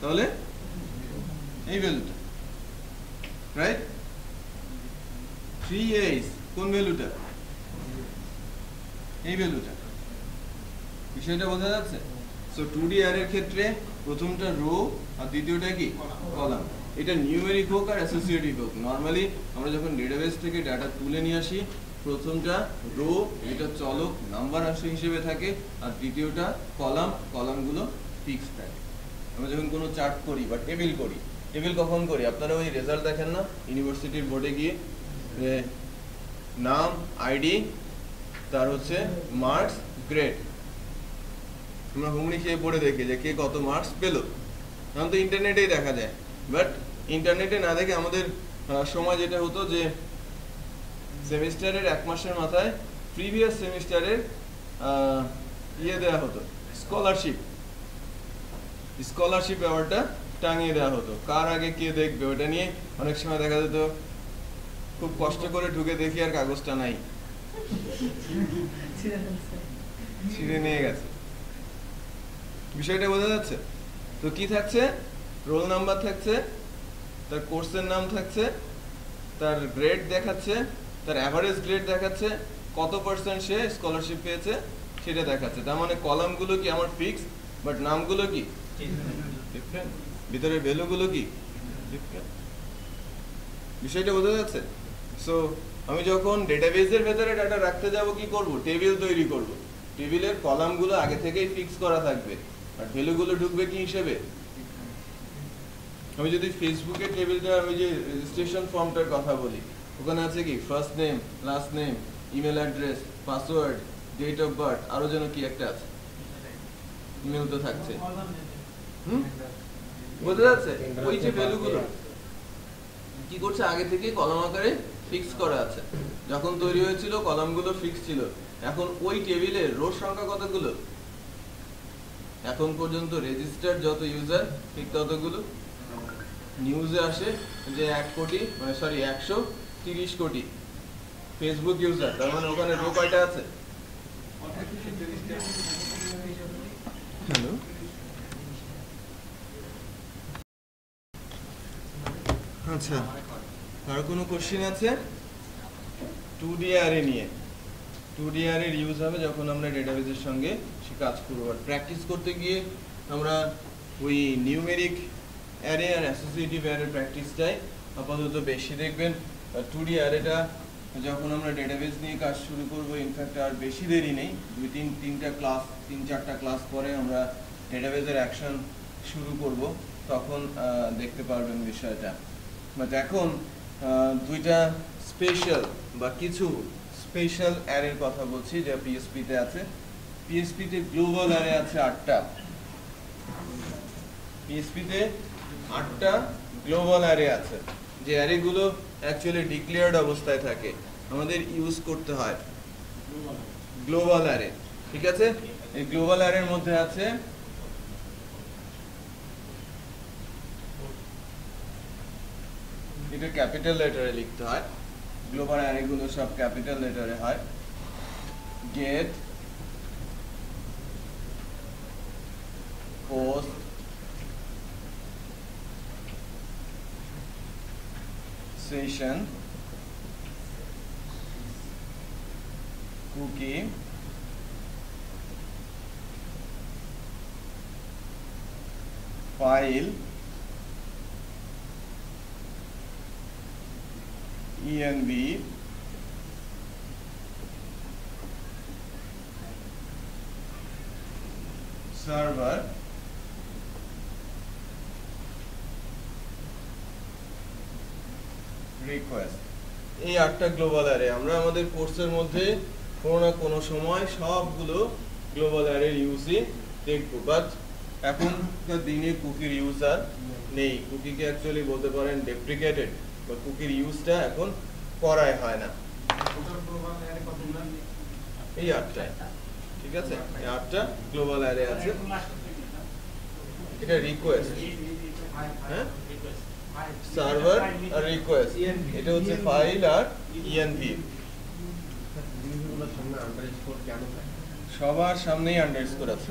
তাহলে এই ভ্যালুটা, রাইট? 3 এজ কোন ভ্যালুটা? এই ভ্যালুটা। বিষয়টা বোঝা যাচ্ছে? সো 2D অ্যারের ক্ষেত্রে প্রথমটা রো আর দ্বিতীয়টা কি কলাম। এটা নিউমেরিক হোক আর অ্যাসোসিয়েটিভ হোক, নরমালি আমরা যখন ডেটাবেস থেকে ডাটা তুলে নিয়ে আসি, প্রথমটা রো, এটা চলক নাম্বার রাশি হিসেবে থাকে, আর দ্বিতীয়টা কলাম, কলামগুলো ফিক্সড থাকে। আমরা যখন কোনো চার্ট করি বা টেবিল করি, টেবিল কখন করি? আপনারা ওই রেজাল্ট দেখেন না ইউনিভার্সিটির বোর্ডে গিয়ে, যে নাম, আইডি, তার হচ্ছে মার্কস, গ্রেড। আমরা হুমড়ি খেয়ে পড়ে দেখি যে কে কত মার্কস পেলো। এখন তো ইন্টারনেটেই দেখা যায়, বাট ইন্টারনেটে না দেখে আমাদের সময় যেটা হতো যে সেমিস্টারের 1 মাসের মাথায় প্রিভিয়াস সেমিস্টারের দেওয়া হতো, স্কলারশিপ ব্যাপারটা টাঙিয়ে দেওয়া হতো। কার আগে কে দেখবে ওটা নিয়ে অনেক সময় দেখা যেত খুব কষ্ট করে ঢুকে দেখি আর কাগজটা নাই, ছিঁড়ে নিয়ে গেছে। বিষয়টা বোঝা যাচ্ছে? তো কি থাকছে? রোল নাম্বার থাকছে, তার কোর্সের নাম থাকছে, তার গ্রেড দেখাচ্ছে, তার অ্যাভারেজ গ্রেড দেখাচ্ছে, কত পার্সেন্ট সে স্কলারশিপ পেয়েছে সেটা দেখাচ্ছে। তার মানে কলামগুলো কি আমার ফিক্স, বাট নামগুলো কি ডিফারেন্ট, ভিতরের ভ্যালুগুলো কি ডিফারেন্ট। বিষয়টা বোঝা যাচ্ছে? সো আমি যখন ডেটাবেসের ভেতরে ডাটা রাখতে যাব, কি করব? টেবিল তৈরি করব। টেবিলের কলামগুলো আগে থেকেই ফিক্স করা থাকবে, আর ভ্যালুগুলো ঢুকবে কি হিসেবে? আমি যদি ফেসবুকের টেবিলটা, আমি যে রেজিস্ট্রেশন ফর্মটার কথা বলি, ওখানে আছে কি first name, last name, email address, password, date of birth, আরো যেন কি একটা আছে, ইমেল তো থাকছে। বোঝা যাচ্ছে? ওই যে ভ্যালুগুলো কি করছে, আগে থেকে কলাম আকারে ফিক্স করা আছে। যখন তৈরি হয়েছিল কলামগুলো ফিক্স ছিল। এখন ওই টেবিলের রোর সংখ্যা কতগুলো? এখন পর্যন্ত রেজিস্টার্ড যত ইউজার ঠিক ততগুলো। নিউজে আসে যে 130 কোটি ফেসবুক ইউজার, তার মানে ওখানে রো কয়টা আছে? হ্যালো, আচ্ছা, আর কোনো কোশ্চেন আছে? 2D অ্যারে নিয়ে। 2D অ্যারের ইউজ হবে যখন আমরা ডেটাবেসের সঙ্গে সে কাজ করব। আর প্র্যাকটিস করতে গিয়ে আমরা ওই নিউমেরিক অ্যারে আর অ্যাসোসিয়েটিভ অ্যারের প্র্যাকটিসটাই আপাতত বেশি দেখবেন। 2D অ্যারেটা যখন আমরা ডেটাবেস নিয়ে কাজ শুরু করবো, ইনফ্যাক্ট আর বেশি দেরি নেই, 3-4টা ক্লাস পরে আমরা ডেটাবেসের অ্যাকশন শুরু করব, তখন দেখতে পারবেন বিষয়টা। বাট এখন দুইটা স্পেশাল বা কিছু স্পেশাল অ্যারের কথা বলছি যা পিএসপিতে আছে। পিএসপিতে গ্লোবাল অ্যারে আছে 8টা। পিএসপিতে 8টা গ্লোবাল অ্যারে আছে, যে অ্যারেগুলো অ্যাকচুয়ালি ডিক্লেয়ার্ড অবস্থায় থাকে, আমাদের ইউজ করতে হয় গ্লোবাল অ্যারে। ঠিক আছে? এই গ্লোবাল অ্যারের মধ্যে আছে এটা ক্যাপিটাল লেটারে লিখতে হয়, গ্লোবাল অ্যারেগুলো সব ক্যাপিটাল লেটারে হয়। Get, post, session, cookie, file, env, server, request. এই 8টা গ্লোবাল অ্যারে আমরা আমাদের কোর্সের মধ্যে কোনো না কোনো সময় সবগুলো গ্লোবাল অ্যারের ইউজই দেখবো। বাট এখনকার দিনে কুকির ইউজ আর নেই। কুকিকে অ্যাকচুয়ালি বলতে পারেন ডেপ্রিকেটেড, বা কুকির ইউজটা এখন করাই হয় না। এই 8টা, ঠিক আছে, এই 8টা গ্লোবাল অ্যারে আছে। এটা রিকোয়েস্ট, হ্যাঁ, সার্ভার আর রিকোয়েস্ট, এটা হচ্ছে ফাইল আর ইএনভি। সবার সামনেই আন্ডারস্কোর আছে,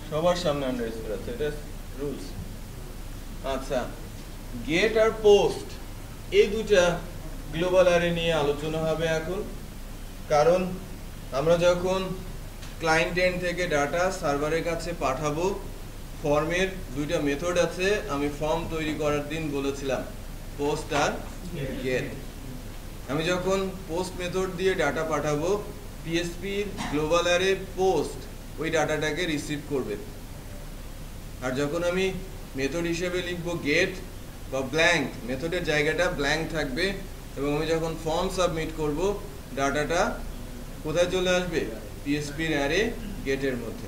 সবার সামনে আন্ডারস্কোর আছে, এটা রুলস। আচ্ছা, গেট আর পোস্ট এই দুটা গ্লোবাল অ্যারে নিয়ে আলোচনা হবে এখন। কারণ আমরা যখন ক্লায়েন্ট এন্ড থেকে ডাটা সার্ভারের কাছে পাঠাবো, ফর্মের দুইটা মেথড আছে, আমি ফর্ম তৈরি করার দিন বলেছিলাম, পোস্ট আর গেট। আমি যখন পোস্ট মেথড দিয়ে ডাটা পাঠাবো, পিএসপির গ্লোবাল অ্যারে পোস্ট ওই ডাটাটাকে রিসিভ করবে। আর যখন আমি মেথড হিসেবে লিখবো গেট বা ব্ল্যাঙ্ক, মেথডের জায়গাটা ব্ল্যাঙ্ক থাকবে, এবং আমি যখন ফর্ম সাবমিট করব, ডাটাটা কোথায় চলে আসবে? পিএসপির অ্যারে গেটের মধ্যে।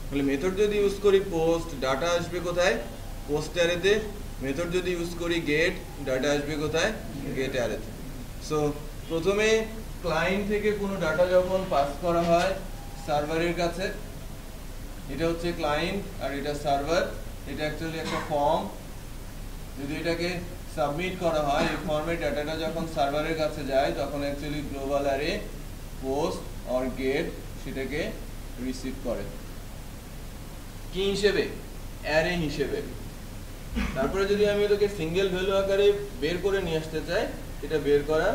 তাহলে মেথড যদি ইউজ করি পোস্ট, ডাটা আসবে কোথায়? পোস্ট অ্যারেতে। মেথড যদি ইউজ করি গেট, ডাটা আসবে কোথায়? গেট অ্যারেতে। সো প্রথমে ক্লায়েন্ট থেকে কোনো ডাটা যখন পাস করা হয় সার্ভারের কাছে, এটা হচ্ছে ক্লায়েন্ট আর এটা সার্ভার, এটা অ্যাকচুয়ালি একটা ফর্ম। যদি এটাকে সাবমিট করা হয়, এই ফর্মের ডাটাটা যখন সার্ভারের কাছে যায়, তখন actually global array post or get সেটাকে রিসিভ করে কি হিসেবে? অ্যারে হিসেবে। তারপরে যদি আমি এটাকে সিঙ্গেল ভ্যালু আকারে বের করে নিয়ে আসতে চাই, এটা বের করার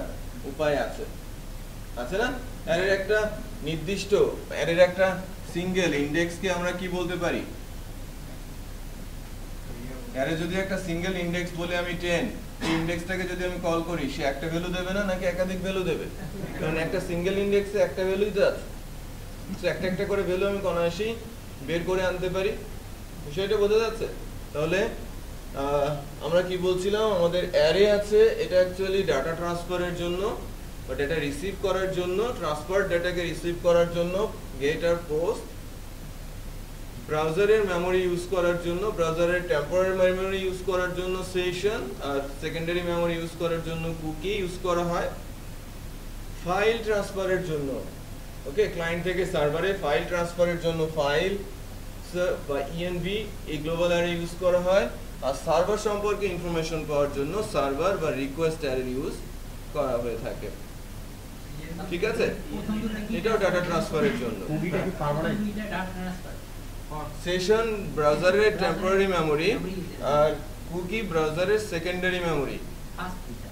উপায় আছে, আছে না? অ্যারের একটা নির্দিষ্ট, অ্যারের একটা সিঙ্গেল ইন্ডেক্সকে আমরা কি বলতে পারি? অ্যারে যদি একটা সিঙ্গেল ইন্ডেক্স বলে আমি 10, এই ইন্ডেক্সটাকে যদি আমি কল করি, সে একটা ভ্যালু দেবে না নাকি একাধিক ভ্যালু দেবে? কারণ একটা সিঙ্গেল ইন্ডেক্সে একটা ভ্যালুই তো আছে, একটা একটা করে ভ্যালু আমি অনায়াসেই বের করে আনতে পারি। বিষয়টা বোঝা যাচ্ছে? তাহলে আমরা কি বলছিলাম, আমাদের অ্যারে আছে, এটা অ্যাকচুয়ালি ডাটা ট্রান্সফারের জন্য বা ডাটা রিসিভ করার জন্য, ট্রান্সফার ডাটাকে রিসিভ করার জন্য গেট আর পোস্ট, ব্রাউজারের মেমরি ইউজ করার জন্য, ব্রাউজারের টেম্পোরারি মেমরি ইউজ করার জন্য সেশন, আর সেকেন্ডারি মেমরি ইউজ করার জন্য কুকি ইউজ করা হয়, ফাইল ট্রান্সফারের জন্য, ওকে, ক্লায়েন্ট থেকে সার্ভারে ফাইল ট্রান্সফারের জন্য ফাইল বা ইএনভি এই গ্লোবাল অ্যারে ইউজ করা হয়, আর সার্ভার সম্পর্কে ইনফরমেশন পাওয়ার জন্য সার্ভার বা রিকোয়েস্ট অ্যারে ইউজ করা হয়ে থাকে। ঠিক আছে, এটাও ডাটা ট্রান্সফারের জন্য। সেশন ব্রাউজারের টেম্পোরারি মেমরি আর কুকি ব্রাউজারের সেকেন্ডারি মেমরি,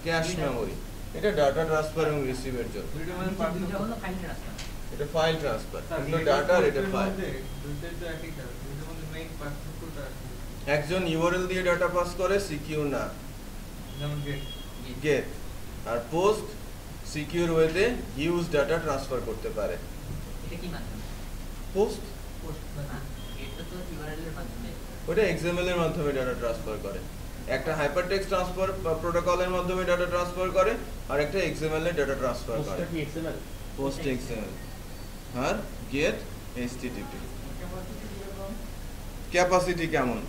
ক্যাশ মেমরি, এটা ডাটা ট্রান্সফার এবং রিসিভের জন্য। এটা ফাইল ট্রান্সফার, এটা ডাটা আর এটা ফাইল। একজন ইউআরএল দিয়ে ডাটা পাস করে, সিকিউর না, যেমন গেট, আর পোস্ট সিকিউর ওয়েতে হিউজ ডাটা ট্রান্সফার করতে পারে। এটা কি মাধ্যম? পোস্ট না, এটা তো ইউআরএল এর মাধ্যমে, ওটা এক্সএমএল এর মাধ্যমে ডাটা ট্রান্সফার করে। একটা হাইপারটেক্সট ট্রান্সফার প্রোটোকলের মাধ্যমে ডাটা ট্রান্সফার করে, আর একটা এক্সএমএল এর ডাটা ট্রান্সফার করে। পোস্টটা কি এক্সএমএল? পোস্ট এক্সএমএল, আর গেট এইচটিটিপি। ক্যাপাসিটি কেমন?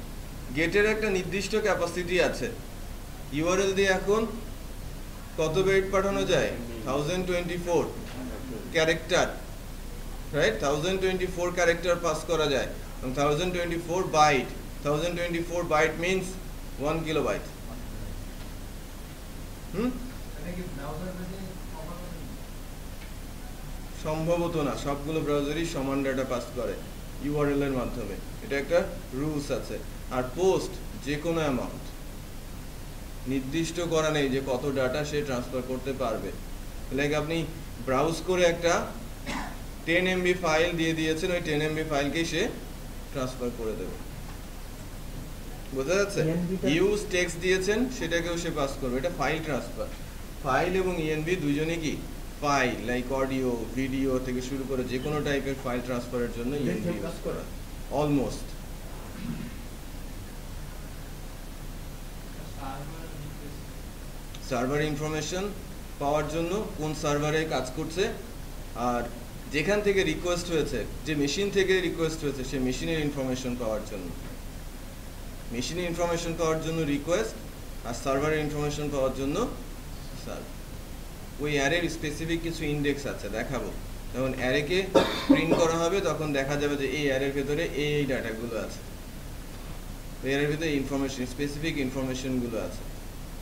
গেটের একটা নির্দিষ্ট ক্যাপাসিটি আছে। ইউআরএল দিয়ে এখন কত বাইট পাঠানো যায়? 1024 ক্যারেক্টার, রাইট? 1024 ক্যারেক্টার পাস করা যায়, এবং 1024 বাইট, 1024 বাইট মিন্স 1 কিলোবাইট। সম্ভবত না, সবগুলো ব্রাউজারই সমান ডাটা পাস করে ইউআরএল এর মাধ্যমে, এটা একটা রুলস আছে। আর পোস্ট যে কোনো অ্যামাউন্ট, নির্দিষ্ট করা নেই যে কত ডাটা সে ট্রান্সফার করতে পারবে। লাইক আপনি ব্রাউজ করে একটা 10 MB ফাইল দিয়ে দিয়েছেন, ওই 10 MB ফাইলকেই সে ট্রান্সফার করে দেবে। বোঝা যাচ্ছে? ইউজ টেক্সট দিয়েছেন, সেটাকেও সে পাস করবে, এটা ফাইল ট্রান্সফার। ফাইল এবং ইএনভি দুইজনই কি ফাইল, লাইক অডিও ভিডিও থেকে শুরু করে যে কোনো টাইপের ফাইল ট্রান্সফারের জন্য ইএনভি ইউজ করা অলমোস্ট। সার্ভার ইনফরমেশন পাওয়ার জন্য কোন সার্ভারে কাজ করছে, আর যেখান থেকে রিকোয়েস্ট হয়েছে, যে মেশিন থেকে রিকোয়েস্ট হয়েছে, সেই মেশিনের ইনফরমেশন পাওয়ার জন্য, মেশিনের ইনফরমেশন পাওয়ার জন্য রিকোয়েস্ট, আর সার্ভারের ইনফরমেশন পাওয়ার জন্য সার্ভার। ওই অ্যারের স্পেসিফিক কিছু ইন্ডেক্স আছে, দেখাবো। যখন অ্যারেকে প্রিন্ট করা হবে তখন দেখা যাবে যে এই অ্যারের ভেতরে এই ডাটাগুলো আছে, এই অ্যারের ভেতরে ইনফরমেশন, স্পেসিফিক ইনফরমেশনগুলো আছে।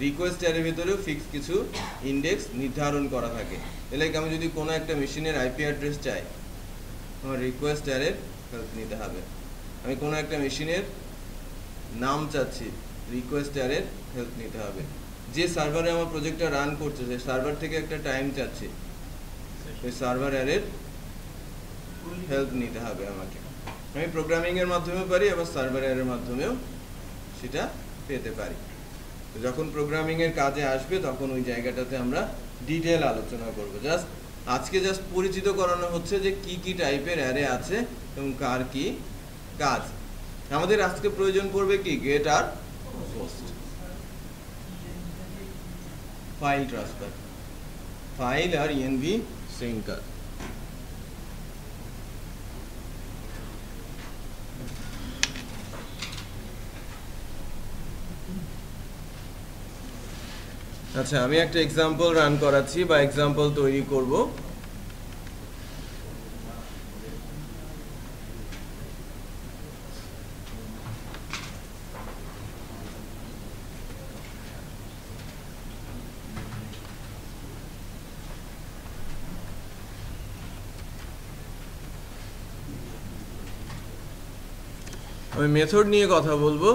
রিকোয়েস্ট অ্যারের ভেতরেও ফিক্স কিছু ইন্ডেক্স নির্ধারণ করা থাকে। লাইক আমি যদি কোনো একটা মেশিনের আইপি অ্যাড্রেস চাই, আমার রিকোয়েস্ট অ্যারের হেল্প নিতে হবে। আমি কোনো একটা মেশিনের নাম চাচ্ছি, রিকোয়েস্ট অ্যারের হেল্প নিতে হবে। যে সার্ভারে আমার প্রজেক্টটা রান করছে সেই সার্ভার থেকে একটা টাইম চাচ্ছি, ওই সার্ভার অ্যারের হেল্প নিতে হবে আমাকে। আমি প্রোগ্রামিংয়ের মাধ্যমেও পারি, আবার সার্ভার অ্যারের মাধ্যমেও সেটা পেতে পারি। তো যখন প্রোগ্রামিংয়ের কাজে আসবে তখন ওই জায়গাটাতে আমরা ডিটেল আলোচনা করব। আজকে জাস্ট পরিচিত করানো হচ্ছে যে কি কি টাইপের অ্যারে আছে এবং কার কি কাজ। আমাদের আজকে প্রয়োজন পড়বে কি, গেট আর পোস্ট, ফাইল ট্রান্সফার, ফাইল আর ইএনভি সিঙ্কার। আচ্ছা, আমি একটা এক্সাম্পল রান করাচ্ছি বা এক্সাম্পল তৈরি করব। আমি মেথড নিয়ে কথা বলবো।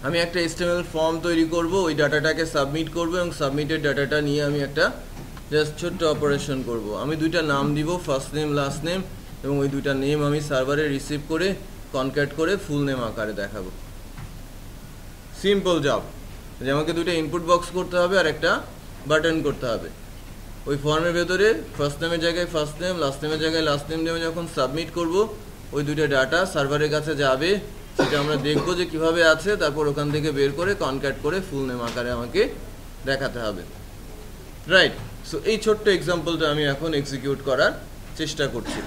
আমি একটা HTML ফর্ম তৈরি করব, ওই ডাটাটাকে সাবমিট করব এবং সাবমিটেড ডাটাটা নিয়ে আমি একটা জাস্ট ছোট্ট অপারেশন করব। আমি দুইটা নাম দিব, ফার্স্ট নেম লাস্ট নেম, এবং ওই দুইটা নেম আমি সার্ভারে রিসিভ করে কনক্যাট করে ফুল নেম আকারে দেখাবো। Simple job. যে আমাকে দুইটা ইনপুট বক্স করতে হবে আর একটা বাটন করতে হবে। ওই ফর্মের ভেতরে ফার্স্ট নেমের জায়গায় ফার্স্ট নেম, লাস্ট নেমের জায়গায় লাস্ট নেম দিয়ে যখন সাবমিট করব, ওই দুইটা ডাটা সার্ভারের কাছে যাবে, সেটা আমরা দেখবো যে কিভাবে আছে, তারপর ওখান থেকে বের করে কনক্যাট করে ফুল নেম আকারে আমাকে দেখাতে হবে। রাইট। সো এই ছোট্ট এক্সাম্পলটা আমি এখন এক্সিকিউট করার চেষ্টা করছি।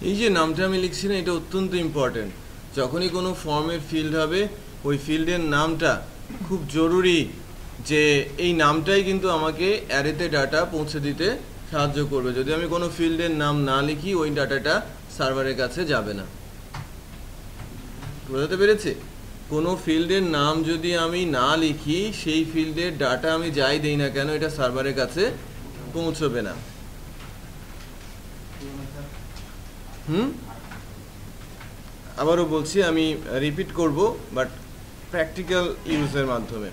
এই যে নামটা আমি লিখছি না, এটা অত্যন্ত ইম্পর্টেন্ট। যখনই কোনো ফর্মের ফিল্ড হবে, ওই ফিল্ডের নামটা খুব জরুরি, যে এই নামটাই কিন্তু আমাকে অ্যারেতে ডাটা পৌঁছে দিতে সাহায্য করবে। যদি আমি কোনো ফিল্ডের নাম না লিখি, ওই ডাটাটা সার্ভারের কাছে যাবে না। বোঝাতে পেরেছি? কোনো ফিল্ডের নাম যদি আমি না লিখি, সেই ফিল্ডের ডাটা আমি যাই দেই না কেন, এটা সার্ভারের কাছে পৌঁছবে না। আবারও বলছি, আমি রিপিট করব, বাট প্র্যাকটিক্যাল ইউজের মাধ্যমে।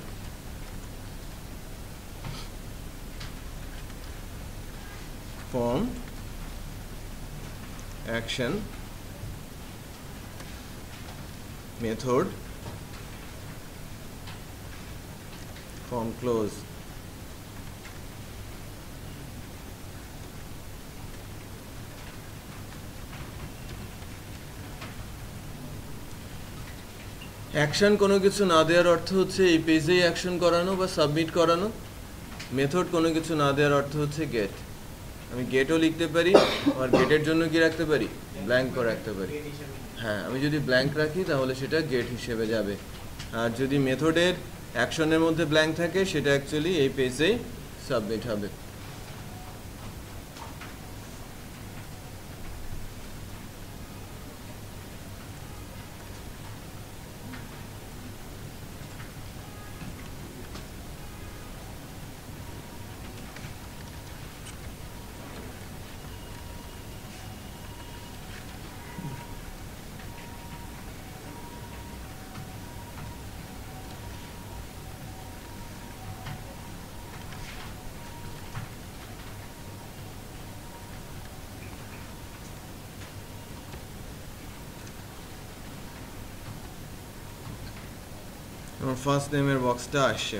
Form action method form close. Action কোনো কিছু না দেওয়ার অর্থ হচ্ছে এই পেজেই অ্যাকশন করানো বা সাবমিট করানো। মেথড কোনো কিছু না দেওয়ার অর্থ হচ্ছে গেট। আমি গেটও লিখতে পারি, আর গেটের জন্য কি রাখতে পারি, ব্ল্যাঙ্কও রাখতে পারি। হ্যাঁ, আমি যদি ব্ল্যাঙ্ক রাখি তাহলে সেটা গেট হিসেবে যাবে। আর যদি মেথডের অ্যাকশনের মধ্যে ব্ল্যাঙ্ক থাকে, সেটা অ্যাকচুয়ালি এই পেজেই সাবমিট হবে। আমার ফার্স্ট নেমের বক্সটা আসছে।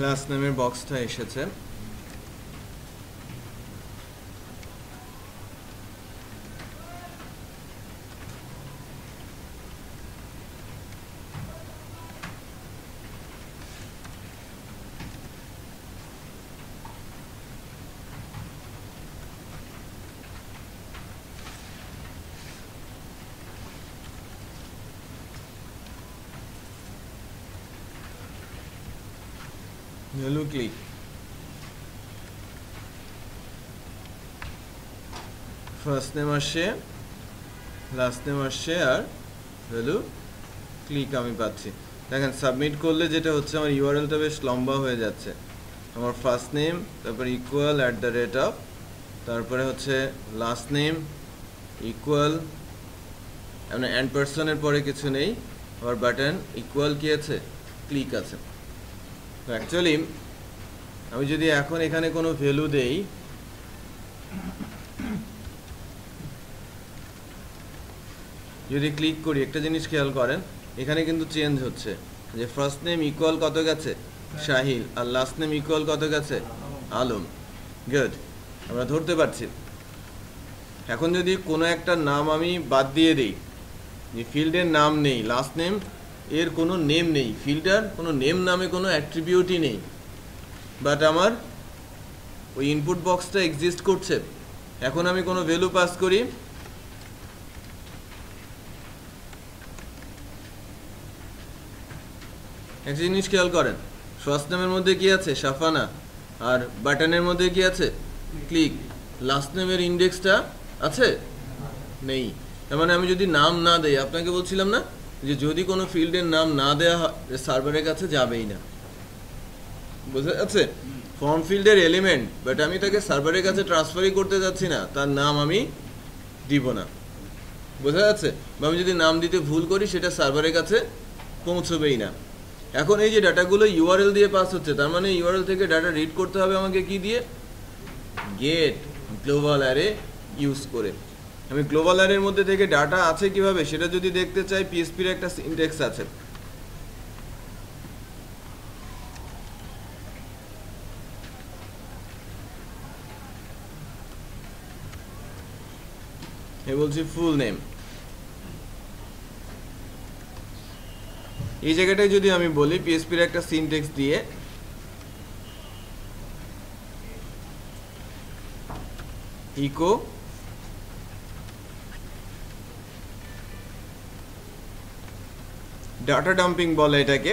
লাস্ট নেমের বক্সটা এসেছে। ভ্যালু ক্লিক, ফার্স্ট নেম আসছে, লাস্ট নেম আসছে, আর ভ্যালু ক্লিক আমি পাচ্ছি। দেখেন সাবমিট করলে যেটা হচ্ছে, আমার ইউআরএলটা বেশ লম্বা হয়ে যাচ্ছে। আমার ফার্স্ট নেম, তারপর ইকুয়াল @ অফ, তারপরে হচ্ছে লাস্ট নেম ইকুয়াল, মানে অ্যান্ড পার্সনের পরে কিছু নেই, আবার বাটন ইকুয়াল কি আছে, ক্লিক আছে। তো অ্যাকচুয়ালি আমি যদি এখন এখানে কোনো ভ্যালু দেই, যদি ক্লিক করি, একটা জিনিস খেয়াল করেন, এখানে কিন্তু চেঞ্জ হচ্ছে, যে ফার্স্ট নেম ইকুয়াল কত গেছে, শাহিল, আর লাস্ট নেম ইকুয়াল কত গেছে, আলম। গুড, আমরা ধরতে পারছি। এখন যদি কোনো একটা নাম আমি বাদ দিয়ে দিই, যে ফিল্ডের নাম নেই, লাস্ট নেম এর কোনো নেম নেই, ফিল্ডার কোনো নেম নামে কোনো অ্যাট্রিবিউটই নেই, বাট আমার ওই ইনপুট বক্সটা এক্সিস্ট করছে। এখন আমি কোনো ভ্যালু পাস করি, একটা জিনিস খেয়াল করেন, ফার্স্ট নেমের মধ্যে কি আছে, সাফানা, আর বাটনের মধ্যে কি আছে, ক্লিক। লাস্ট নেমের ইন্ডেক্সটা আছে, নেই। তার মানে আমি যদি নাম না দেই, আপনাকে বলছিলাম না যে যদি কোনো ফিল্ডের নাম না দেওয়া হয় সার্ভারের কাছে যাবেই না, বুঝা যাচ্ছে? ফর্ম ফিল্ডের এলিমেন্ট, বাট আমি তাকে সার্ভারের কাছে ট্রান্সফারই করতে যাচ্ছি না, তার নাম আমি দিব না, বোঝা যাচ্ছে? বা আমি যদি নাম দিতে ভুল করি, সেটা সার্ভারের কাছে পৌঁছবেই না। এখন এই যে ডাটাগুলো ইউআরএল দিয়ে পাস হচ্ছে, তার মানে ইউআরএল থেকে ডাটা রিড করতে হবে আমাকে কি দিয়ে, গেট গ্লোবাল অ্যারে ইউজ করে। আমি গ্লোবাল অ্যারের মধ্যে থেকে ডাটা আছে কিভাবে সেটা যদি দেখতে চাই, পিএসপির একটা সিনট্যাক্স আছে। বলছি ফুল নেম, এই জায়গাটায় যদি আমি বলি পিএসপির একটা সিনট্যাক্স দিয়ে ইকো ডাটা ডাম্পিং বলে এটাকে,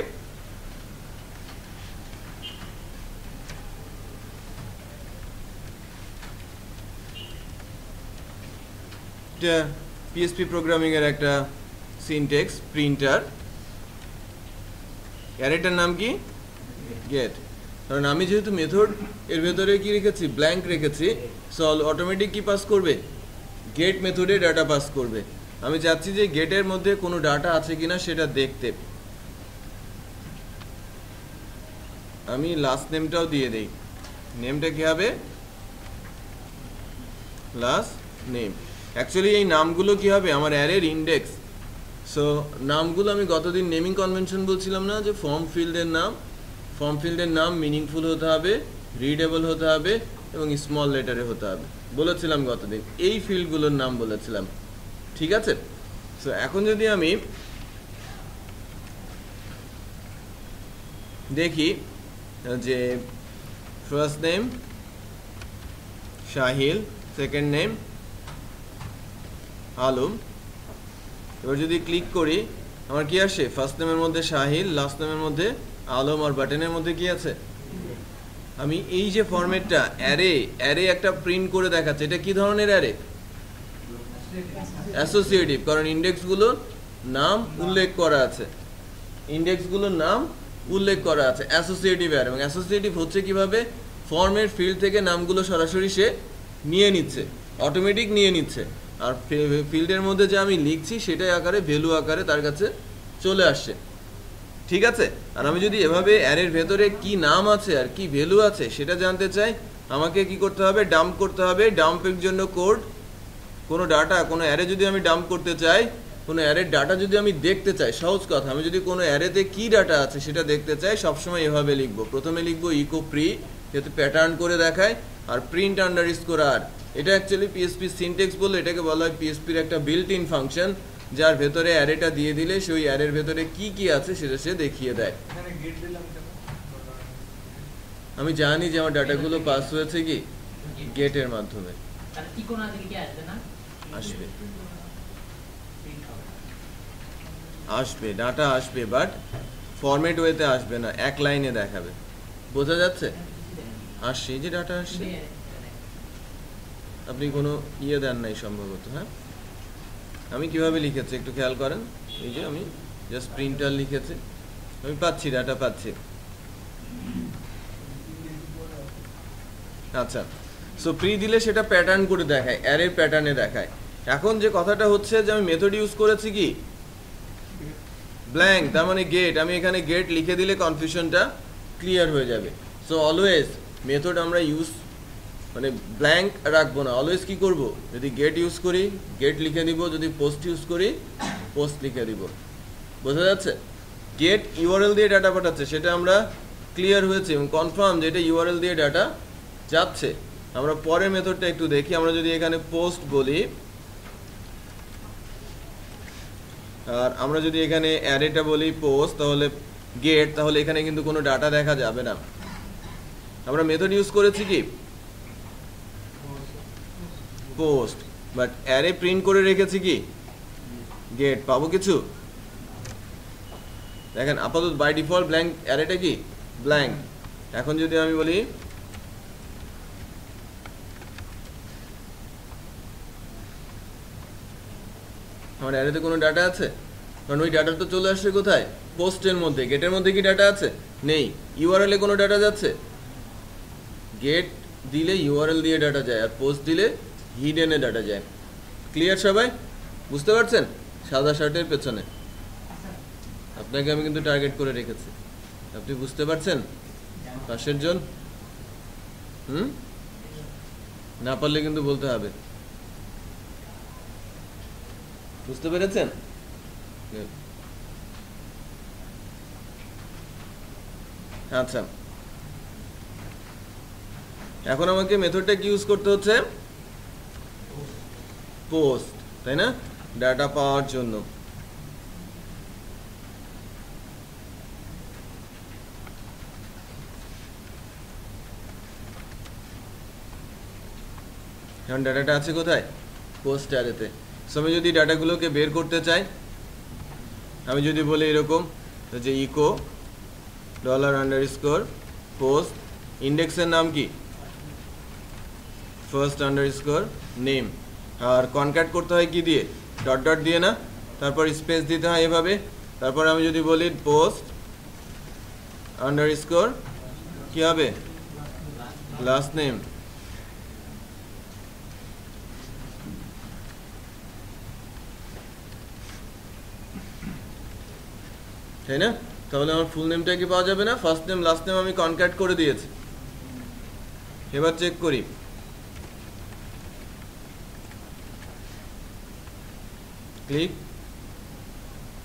পিএসপি প্রোগ্রামিং এর একটা সিনট্যাক্স, প্রিন্টার। অ্যারেটার নাম কি, গেট। কারণ আমি যেহেতু মেথড এর ভেতরে কি রেখেছি, ব্ল্যাঙ্ক রেখেছি, সো অটোমেটিক কি পাস করবে, গেট মেথডে ডাটা পাস করবে। আমি চাচ্ছি যে গেটের মধ্যে কোনো ডাটা আছে কিনা সেটা দেখতে। আমি লাস্ট নেমটাও দিয়ে দেই, নেমটা কি হবে, লাস্ট নেম। অ্যাকচুয়ালি এই নামগুলো কি হবে, আমার অ্যারের ইন্ডেক্স। সো নামগুলো আমি গতদিন নেমিং কনভেনশন বলছিলাম না, যে ফর্ম ফিল্ডের নাম মিনিংফুল হতে হবে, রিডেবল হতে হবে এবং স্মল লেটারে হতে হবে বলেছিলাম গতদিন। এই ফিল্ডগুলোর নাম বলেছিলাম, ঠিক আছে? সো এখন যদি আমি দেখি যে ফার্স্ট নেম শাহিল, সেকেন্ড নেম আলম, এবার যদি ক্লিক করি আমার কি আসে, ফার্স্ট নেমের মধ্যে শাহিল, লাস্ট নেমের মধ্যে আলম, আর বাটনের মধ্যে কি আছে। আমি এই যে ফরম্যাটটা অ্যারে একটা প্রিন্ট করে দেখাচ্ছে, এটা কি ধরনের অ্যারে, অ্যাসোসিয়েটিভ, কারণ ইন্ডেক্সগুলোর নাম উল্লেখ করা আছে, অ্যাসোসিয়েটিভ অ্যারে। এবং অ্যাসোসিয়েটিভ হচ্ছে কিভাবে, ফর্মের ফিল্ড থেকে নামগুলো সরাসরি সে নিয়ে নিচ্ছে, অটোমেটিক নিয়ে নিচ্ছে, আর ফিল্ডের মধ্যে যে আমি লিখছি সেটাই আকারে ভ্যালু আকারে তার কাছে চলে আসছে। ঠিক আছে, আর আমি যদি এভাবে অ্যারের ভেতরে কি নাম আছে আর কি ভ্যালু আছে সেটা জানতে চাই, আমাকে কি করতে হবে, ডাম্প করতে হবে। ডাম্পের জন্য কোড, কোনো ডাটা কোনো অ্যারে যদি আমি ডাম্প করতে চাই, কোনো অ্যারের ডাটা যদি আমি দেখতে চাই, সহজ কথা, আমি যদি কোনো অ্যারেতে কি ডাটা আছে সেটা দেখতে চাই, সবসময় এভাবে লিখবো। প্রথমে লিখবো ইকো প্রি, যাতে প্যাটার্ন করে দেখায়, আর প্রিন্ট আন্ডারস্কোর আর। এটা অ্যাকচুয়ালি পিএসপি সিনট্যাক্স বলে এটাকে বলা হয় পিএসপির একটা বিল্ট ইন ফাংশন, যার ভেতরে অ্যারেটা দিয়ে দিলে সেই অ্যারের ভেতরে কি কি আছে সেটা সে দেখিয়ে দেয়। আমি জানি যে আমার ডাটাগুলো পাস হয়েছে কি গেটের মাধ্যমে। তাহলে কি কোন আছে কি আসবে না? আসবে, আসবে, ডাটা আসবে, বাট ফরম্যাট ওয়েতে আসবে না, এক লাইনে দেখাবে। বোঝা যাচ্ছে? আসছে, এই যে ডাটা আসছে, আপনি কোনো ইয়ে দেন নাই সম্ভবত। হ্যাঁ, আমি কিভাবে লিখেছি একটু খেয়াল করেন। এই যে আমি জাস্ট প্রিন্টার লিখেছি, আমি পাচ্ছি, ডাটা পাচ্ছি। আচ্ছা, সো প্রি দিলে সেটা প্যাটার্ন করে দেখায়, অ্যারের প্যাটার্নে দেখায়। এখন যে কথাটা হচ্ছে যে আমি মেথড ইউজ করেছি কি ব্ল্যাঙ্ক, তার মানে গেট। আমি এখানে গেট লিখে দিলে কনফিউশনটা ক্লিয়ার হয়ে যাবে। সো অলওয়েজ মেথড আমরা ইউজ মানে ব্ল্যাঙ্ক রাখবো না, অলওয়েজ কি করব, যদি গেট ইউজ করি গেট লিখে দিব, যদি পোস্ট ইউজ করি পোস্ট লিখে দিব। বোঝা যাচ্ছে? গেট ইউআরএল দিয়ে ডাটা পাঠাচ্ছে, সেটা আমরা ক্লিয়ার হয়েছে এবং কনফার্ম যে এটা ইউআরএল দিয়ে ডাটা যাচ্ছে। আমরা পরের মেথডটা একটু দেখি। আমরা যদি এখানে পোস্ট বলি আর আমরা যদি এখানে অ্যারেটা বলি পোস্ট, তাহলে গেট, তাহলে এখানে কিন্তু কোনো ডাটা দেখা যাবে না। আমরা মেথড ইউজ করেছি কি পোস্ট, বাট অ্যারে প্রিন্ট করে রেখেছি কি গেট। পাবো কিছু? দেখেন আপাতত বাই ডিফল্ট ব্ল্যাঙ্ক, অ্যারেটা কি ব্ল্যাঙ্ক। এখন যদি আমি বলি আমার অ্যারেতে কোনো ডাটা আছে, কারণ ওই ডাটা তো চলে আসছে কোথায়, পোস্টের মধ্যে। গেটের মধ্যে কি ডাটা আছে? নেই। ইউআরএল এ কোনো ডাটা যাচ্ছে? গেট দিলে ইউআরএল দিয়ে ডাটা যায়, আর পোস্ট দিলে হিডেনে ডাটা যায়। ক্লিয়ার সবাই? বুঝতে পারছেন? সাদা শার্টের পেছনে আপনাকে আমি কিন্তু টার্গেট করে রেখেছি, আপনি বুঝতে পারছেন? পাশের জন না পারলে কিন্তু বলতে হবে। বুঝতে পেরেছেন? আচ্ছা, এখন আমাকে মেথডটা কি ইউজ করতে হচ্ছে? পোস্ট, তাই না? ডাটা পাওয়ার জন্য। এখন ডাটাটা আছে কোথায়? পোস্ট অ্যারেতে। সো আমি যদি ডাটাগুলোকে বের করতে চাই, আমি যদি বলি এরকম যে ইকো $_ পোস্ট, ইন্ডেক্সের নাম কি ফার্স্ট আন্ডারস্কোর নেম, আর কনক্যাট করতে হয় কি দিয়ে? ডট ডট দিয়ে না, তারপর স্পেস দিতে হয় এভাবে। তারপর আমি যদি বলি পোস্ট আন্ডারস্কোর কি হবে? Last name. তাই না? তাহলে আমার ফুল নেমটা কি পাওয়া যাবে না? ফার্স্ট নেম লাস্ট নেম আমি কনক্যাট করে দিয়েছি। এবার চেক করি, ক্লিক,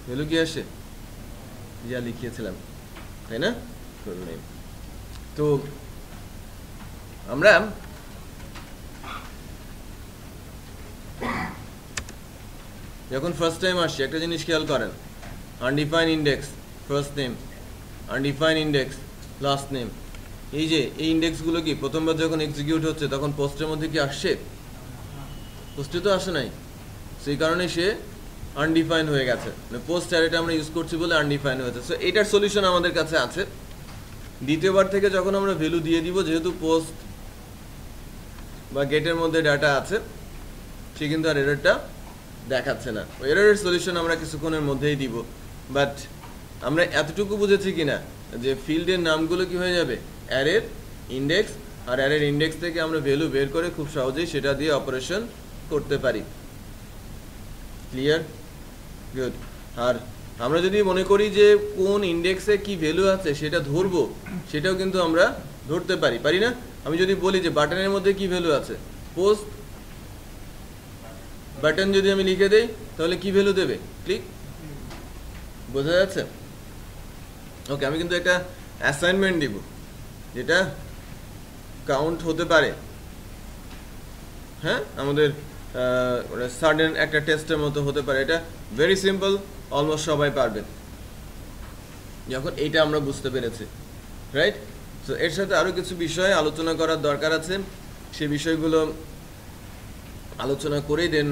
ভ্যালু কি আসে? যা লিখিয়েছিলাম, তাই না? Full name. তো আমরা যখন ফার্স্ট টাইম আসছি একটা জিনিস খেয়াল করেন, undefined index first name, undefined index last name. এই যে এই ইন্ডেক্সগুলো কি প্রথমবার যখন এক্সিকিউট হচ্ছে তখন পোস্টের মধ্যে কি আসছে? পোস্টে তো আসে নাই, সেই কারণে সে আনডিফাইন হয়ে গেছে। মানে পোস্ট অ্যারেটা আমরা ইউজ করছি বলে আনডিফাইন হয়েছে। সো এটার সলিউশন আমাদের কাছে আছে। দ্বিতীয়বার থেকে যখন আমরা ভ্যালু দিয়ে দিব, যেহেতু পোস্ট বা গেটের মধ্যে ডাটা আছে, সে কিন্তু আর এররটা দেখাচ্ছে না। ওই এররের সলিউশন আমরা কিছুক্ষণের মধ্যেই দিব। বাট আমরা এতটুকু বুঝেছি কিনা যে ফিল্ডের নামগুলো কি হয়ে যাবে? অ্যারের ইন্ডেক্স আর অ্যারের ইন্ডেক্স থেকে আমরা ভ্যালু বের করে খুব সহজেই সেটা দিয়ে অপারেশন করতে পারি। ক্লিয়ার? গুড। আর আমরা যদি মনে করি যে কোন ইন্ডেক্সে কি ভ্যালু আছে সেটা ধরবো, সেটাও কিন্তু আমরা ধরতে পারি, পারি না? আমি যদি বলি যে বাটনের মধ্যে কি ভ্যালু আছে, পোস্ট বাটন যদি আমি লিখে দেই তাহলে কি ভ্যালু দেবে? ক্লিক। বোঝা যাচ্ছে? ওকে, আমি কিন্তু একটা অ্যাসাইনমেন্ট দিব যেটা কাউন্ট হতে পারে, হ্যাঁ, আমাদের সাডেন একটা টেস্টের মতো হতে পারে। এটা ভেরি সিম্পল, অলমোস্ট সবাই পারবেন যখন এইটা আমরা বুঝতে পেরেছি, রাইট? তো এর সাথে আরও কিছু বিষয় আলোচনা করার দরকার আছে, সে বিষয়গুলো আলোচনা করেই দেন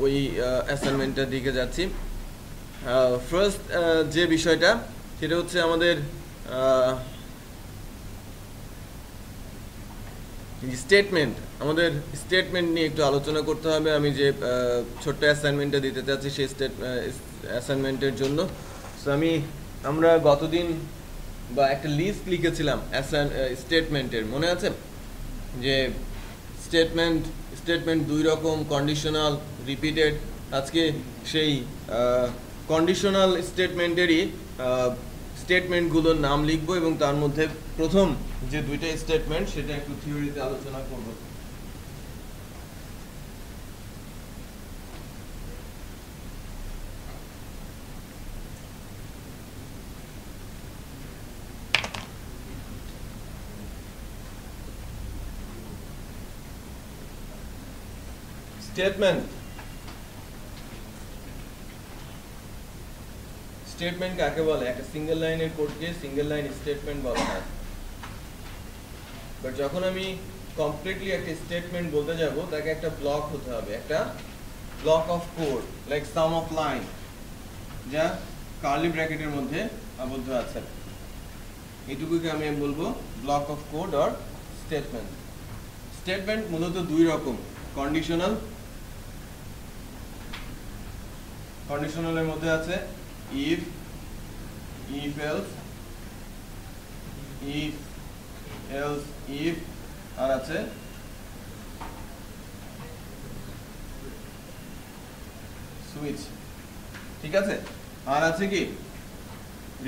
ওই অ্যাসাইনমেন্টটার দিকে যাচ্ছি। ফার্স্ট যে বিষয়টা সেটা হচ্ছে আমাদের স্টেটমেন্ট। আমাদের স্টেটমেন্ট নিয়ে একটু আলোচনা করতে হবে। আমি যে ছোট্ট অ্যাসাইনমেন্টটা দিতে চাচ্ছি সেই অ্যাসাইনমেন্টের জন্য আমরা গতদিন বা একটা লিস্ট লিখেছিলাম স্টেটমেন্টের, মনে আছে? যে স্টেটমেন্ট দুই রকম, কন্ডিশনাল, রিপিটেড। আজকে সেই কন্ডিশনাল স্টেটমেন্টেরই স্টেটমেন্টগুলোর নাম লিখবো এবং তার মধ্যে প্রথম যে দুইটা স্টেটমেন্ট সেটা একটু থিওরিতে আলোচনা করব। স্টেটমেন্ট কাকে বলে? একটা সিঙ্গেল লাইনের কোডকে সিঙ্গেল লাইন স্টেটমেন্ট বলা হয়। বাট যখন আমি কমপ্লিটলি একটা স্টেটমেন্ট বলতে যাব তাকে একটা ব্লক হতে হবে, একটা block of code, like some of line, যা কার্লি ব্র্যাকেটের মধ্যে আবদ্ধ আছে। এটুকুকে আমি বলবো block of code or statement. Statement মূলত দুই রকম, কন্ডিশনালের মধ্যে আছে if else, if আর আছে সুইচ, ঠিক আছে? আর আছে কি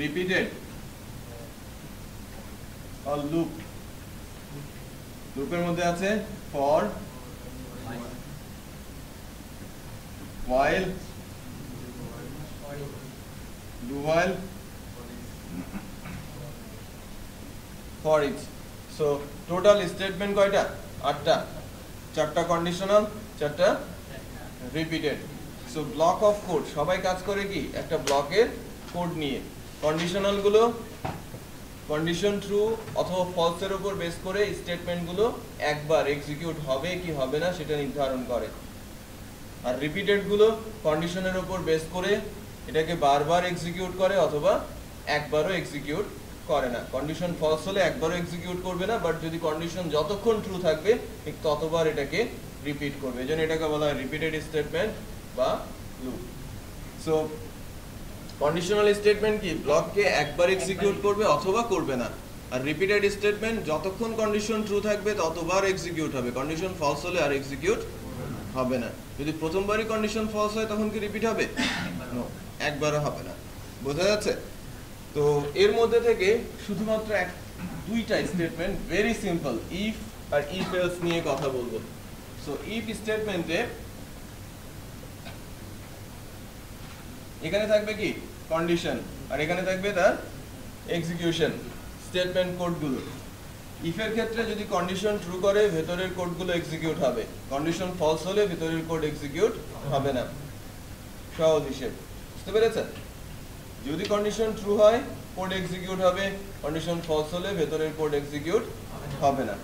রিপিটেড আর লুপ। লুপের মধ্যে আছে for, while, do while, for each. So total statement কয়টা? 8টা, 4টা কন্ডিশনাল, 4টা repeated. So block of code, সবাই কাজ করে কি একটা ব্লকের কোড নিয়ে। কন্ডিশনাল গুলো কন্ডিশন ট্রু অথবা ফলস এর উপর বেস করে স্টেটমেন্টগুলো একবার এক্সিকিউট হবে কি হবে না সেটা নির্ধারণ করে। আর রিপিটেড গুলো কন্ডিশনের উপর বেস করে এটাকে বারবার এক্সিকিউট করে অথবা একবারও এক্সিকিউট করে না। কন্ডিশন ফলস হলে একবারও এক্সিকিউট করবে না, বাট যদি কন্ডিশন যতক্ষণ ট্রু থাকবে ঠিক ততবার এটাকে রিপিট করবে। এজন্য এটাকে বলা হয় রিপিটেড স্টেটমেন্ট বা লুপ। সো কন্ডিশনাল স্টেটমেন্ট কি ব্লককে একবার এক্সিকিউট করবে অথবা করবে না, আর রিপিটেড স্টেটমেন্ট যতক্ষণ কন্ডিশন ট্রু থাকবে ততবার এক্সিকিউট হবে, কন্ডিশন ফলস হলে আর এক্সিকিউট হবে না। যদি প্রথমবারই কন্ডিশন ফলস হয় তখন কি রিপিট হবে? নো, একবারও হবে না। বোঝা যাচ্ছে? তো এর মধ্যে থেকে শুধুমাত্র দুইটা স্টেটমেন্ট, ভেরি সিম্পল, ইফ আর ইফ এলস নিয়ে কথা বলবো। সো ইফ স্টেটমেন্টে এখানে থাকবে কি কন্ডিশন আর এখানে থাকবে তার এক্সিকিউশন, স্টেটমেন্ট কোডগুলো। ইফের ক্ষেত্রে যদি কন্ডিশন ট্রু করে ভেতরের কোডগুলো এক্সিকিউট হবে, কন্ডিশন ফলস হলে ভেতরের কোড এক্সিকিউট হবে না। সহজ হিসেব, বুঝতে পেরেছেন? যদি কন্ডিশন ট্রু হয় কোড এক্সিকিউট হবে, কন্ডিশন ফলস হলে ভেতরের কোড এক্সিকিউট হবে না।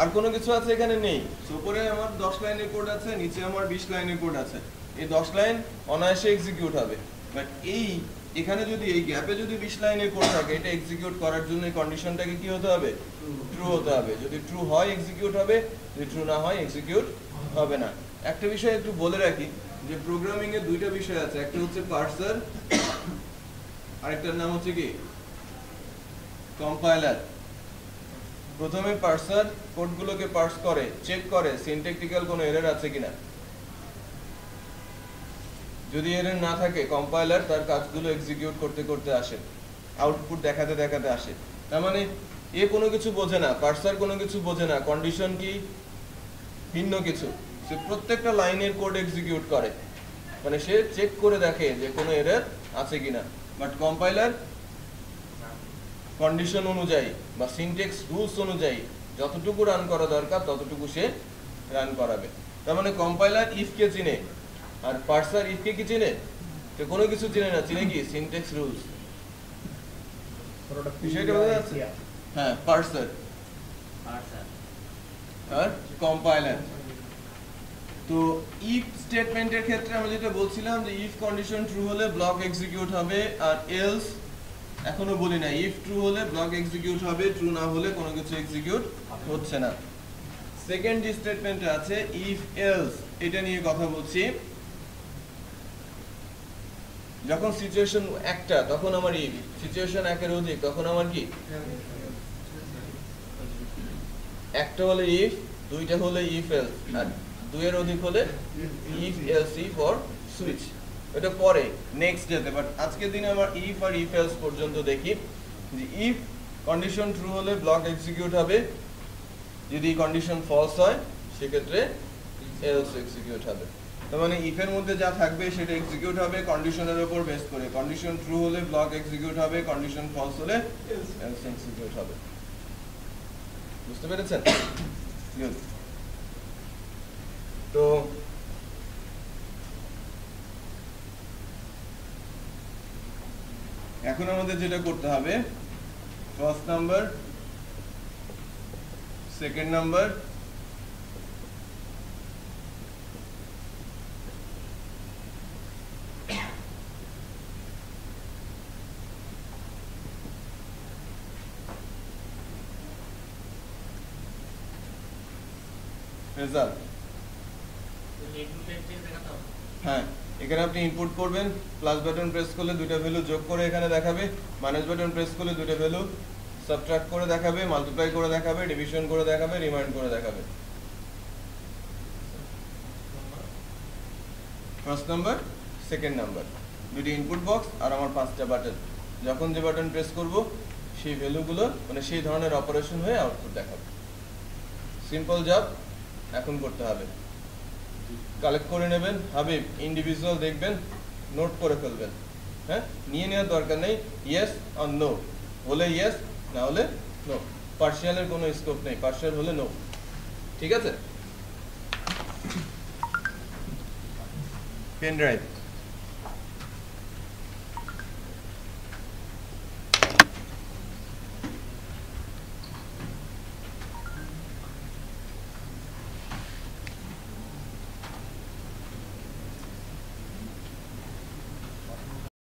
আর কোনো কিছু আছে এখানে নেই। উপরে আমার 10 লাইনের কোড আছে, নিচে আমার 20 লাইনের কোড আছে। এই 10 লাইন অনায়াসে এক্সিকিউট হবে, বাট এখানে যদি এই গ্যাপে যদি 20 লাইনের কোড থাকে, এটা এক্সিকিউট করার জন্য এই কন্ডিশনটাকে কি হতে হবে? ট্রু হতে হবে। যদি ট্রু হয় এক্সিকিউট হবে, যদি ট্রু না হয় এক্সিকিউট হবে না। একটা বিষয় একটু বলে রাখি যে প্রোগ্রামিং এর দুইটা বিষয় আছে, একটা হচ্ছে পার্সার, আরেকটার নাম হচ্ছে কি কম্পাইলার। প্রথমে পার্সার কোডগুলোকে পার্স করে, চেক করে সিনট্যাকটিক্যাল কোনো এরর আছে কিনা। যদি এরর না থাকে কম্পাইলার তার কাজগুলো এক্সিকিউট করতে করতে আসে, আউটপুট দেখাতে দেখাতে আসে। তার মানে এ কোনো কিছু বোঝে না, পার্সার কোনো কিছু বোঝে না, কন্ডিশন কি ভিন্ন কিছু, সে প্রত্যেকটা লাইনের কোড এক্সিকিউট করে, মানে সে চেক করে দেখে যে কোনো এরর আছে কিনা। বাট কম্পাইলার কন্ডিশন অনুযায়ী বা সিনট্যাক্স রুলস অনুযায়ী যতটুকু রান করা দরকার ততটুকু সে রান করাবে। তার মানে কম্পাইলার ইফকে চিনে আর পার্সার ইফকে কি চিনে? সে কোনো কিছু চিনে না, চিনে কি সিনট্যাক্স রুলস। বিষয়টা বোঝা যাচ্ছে? হ্যাঁ, পার্সার আর কম্পাইলার। তো ইফ স্টেটমেন্টের ক্ষেত্রে আমরা যেটা বলছিলাম যে ইফ কন্ডিশন ট্রু হলে ব্লক এক্সিকিউট হবে, আর এলস এখনো বলি না, ইফ ট্রু হলে ব্লক এক্সিকিউট হবে, ট্রু না হলে কোনো কিছু এক্সিকিউট হচ্ছে না। সেকেন্ড যে স্টেটমেন্টে আছে ইফ এলস, এটা নিয়ে কথা বলছি। যখন সিচুয়েশন একটা তখন আমার ইফ, সিচুয়েশন একের অধিক তখন আমার কি? একটা হলে ইফ, দুইটা হলে ইফ এলস, আর দুইয়ের অধিক হলে if else if or switch. এটা পরে নেক্সট ডেতে, বাট আজকের দিনে আমরা ইফ আর ইফ এলস পর্যন্ত দেখি। যে ইফ কন্ডিশন ট্রু হলে ব্লক এক্সিকিউট হবে, যদি কন্ডিশন ফলস হয় সেক্ষেত্রে এলস এক্সিকিউট হবে। তার মানে ইফ এর মধ্যে যা থাকবে সেটা এক্সিকিউট হবে কন্ডিশনের উপর বেস করে। কন্ডিশন ট্রু হলে ব্লক এক্সিকিউট হবে, কন্ডিশন ফলস হলে এলস এক্সিকিউট হবে। বুঝতে পেরেছেন? গুড। তো এখন আমাদের যেটা করতে হবে, first number, second number, result. হ্যাঁ, এখানে আপনি ইনপুট করবেন, প্লাস বাটন প্রেস করলে দুইটা ভ্যালু যোগ করে এখানে দেখাবে, মাইনাস বাটন প্রেস করলে দুইটা ভ্যালু সাবট্রাক্ট করে দেখাবে, মাল্টিপ্লাই করে দেখাবে, ডিভিশন করে দেখাবে, রিমাইন্ড করে দেখাবে। ফার্স্ট নাম্বার, সেকেন্ড নাম্বার, দুটি ইনপুট বক্স আর আমার 5টা বাটন। যখন যে বাটন প্রেস করব সেই ভ্যালুগুলো মানে সেই ধরনের অপারেশন হয়ে আউটপুট দেখাবে। সিম্পল জব এখন করতে হবে। কালেক্ট করে নেবেন, হাবিব ইন্ডিভিজুয়াল দেখবেন, নোট করে ফেলবেন। হ্যাঁ, নিয়ে নেওয়ার দরকার নেই, ইয়েস আর নো হলে ইয়েস, না হলে নো। পার্শিয়ালের কোনো স্কোপ নেই, পার্শিয়াল হলে নো। ঠিক আছে? Pen drive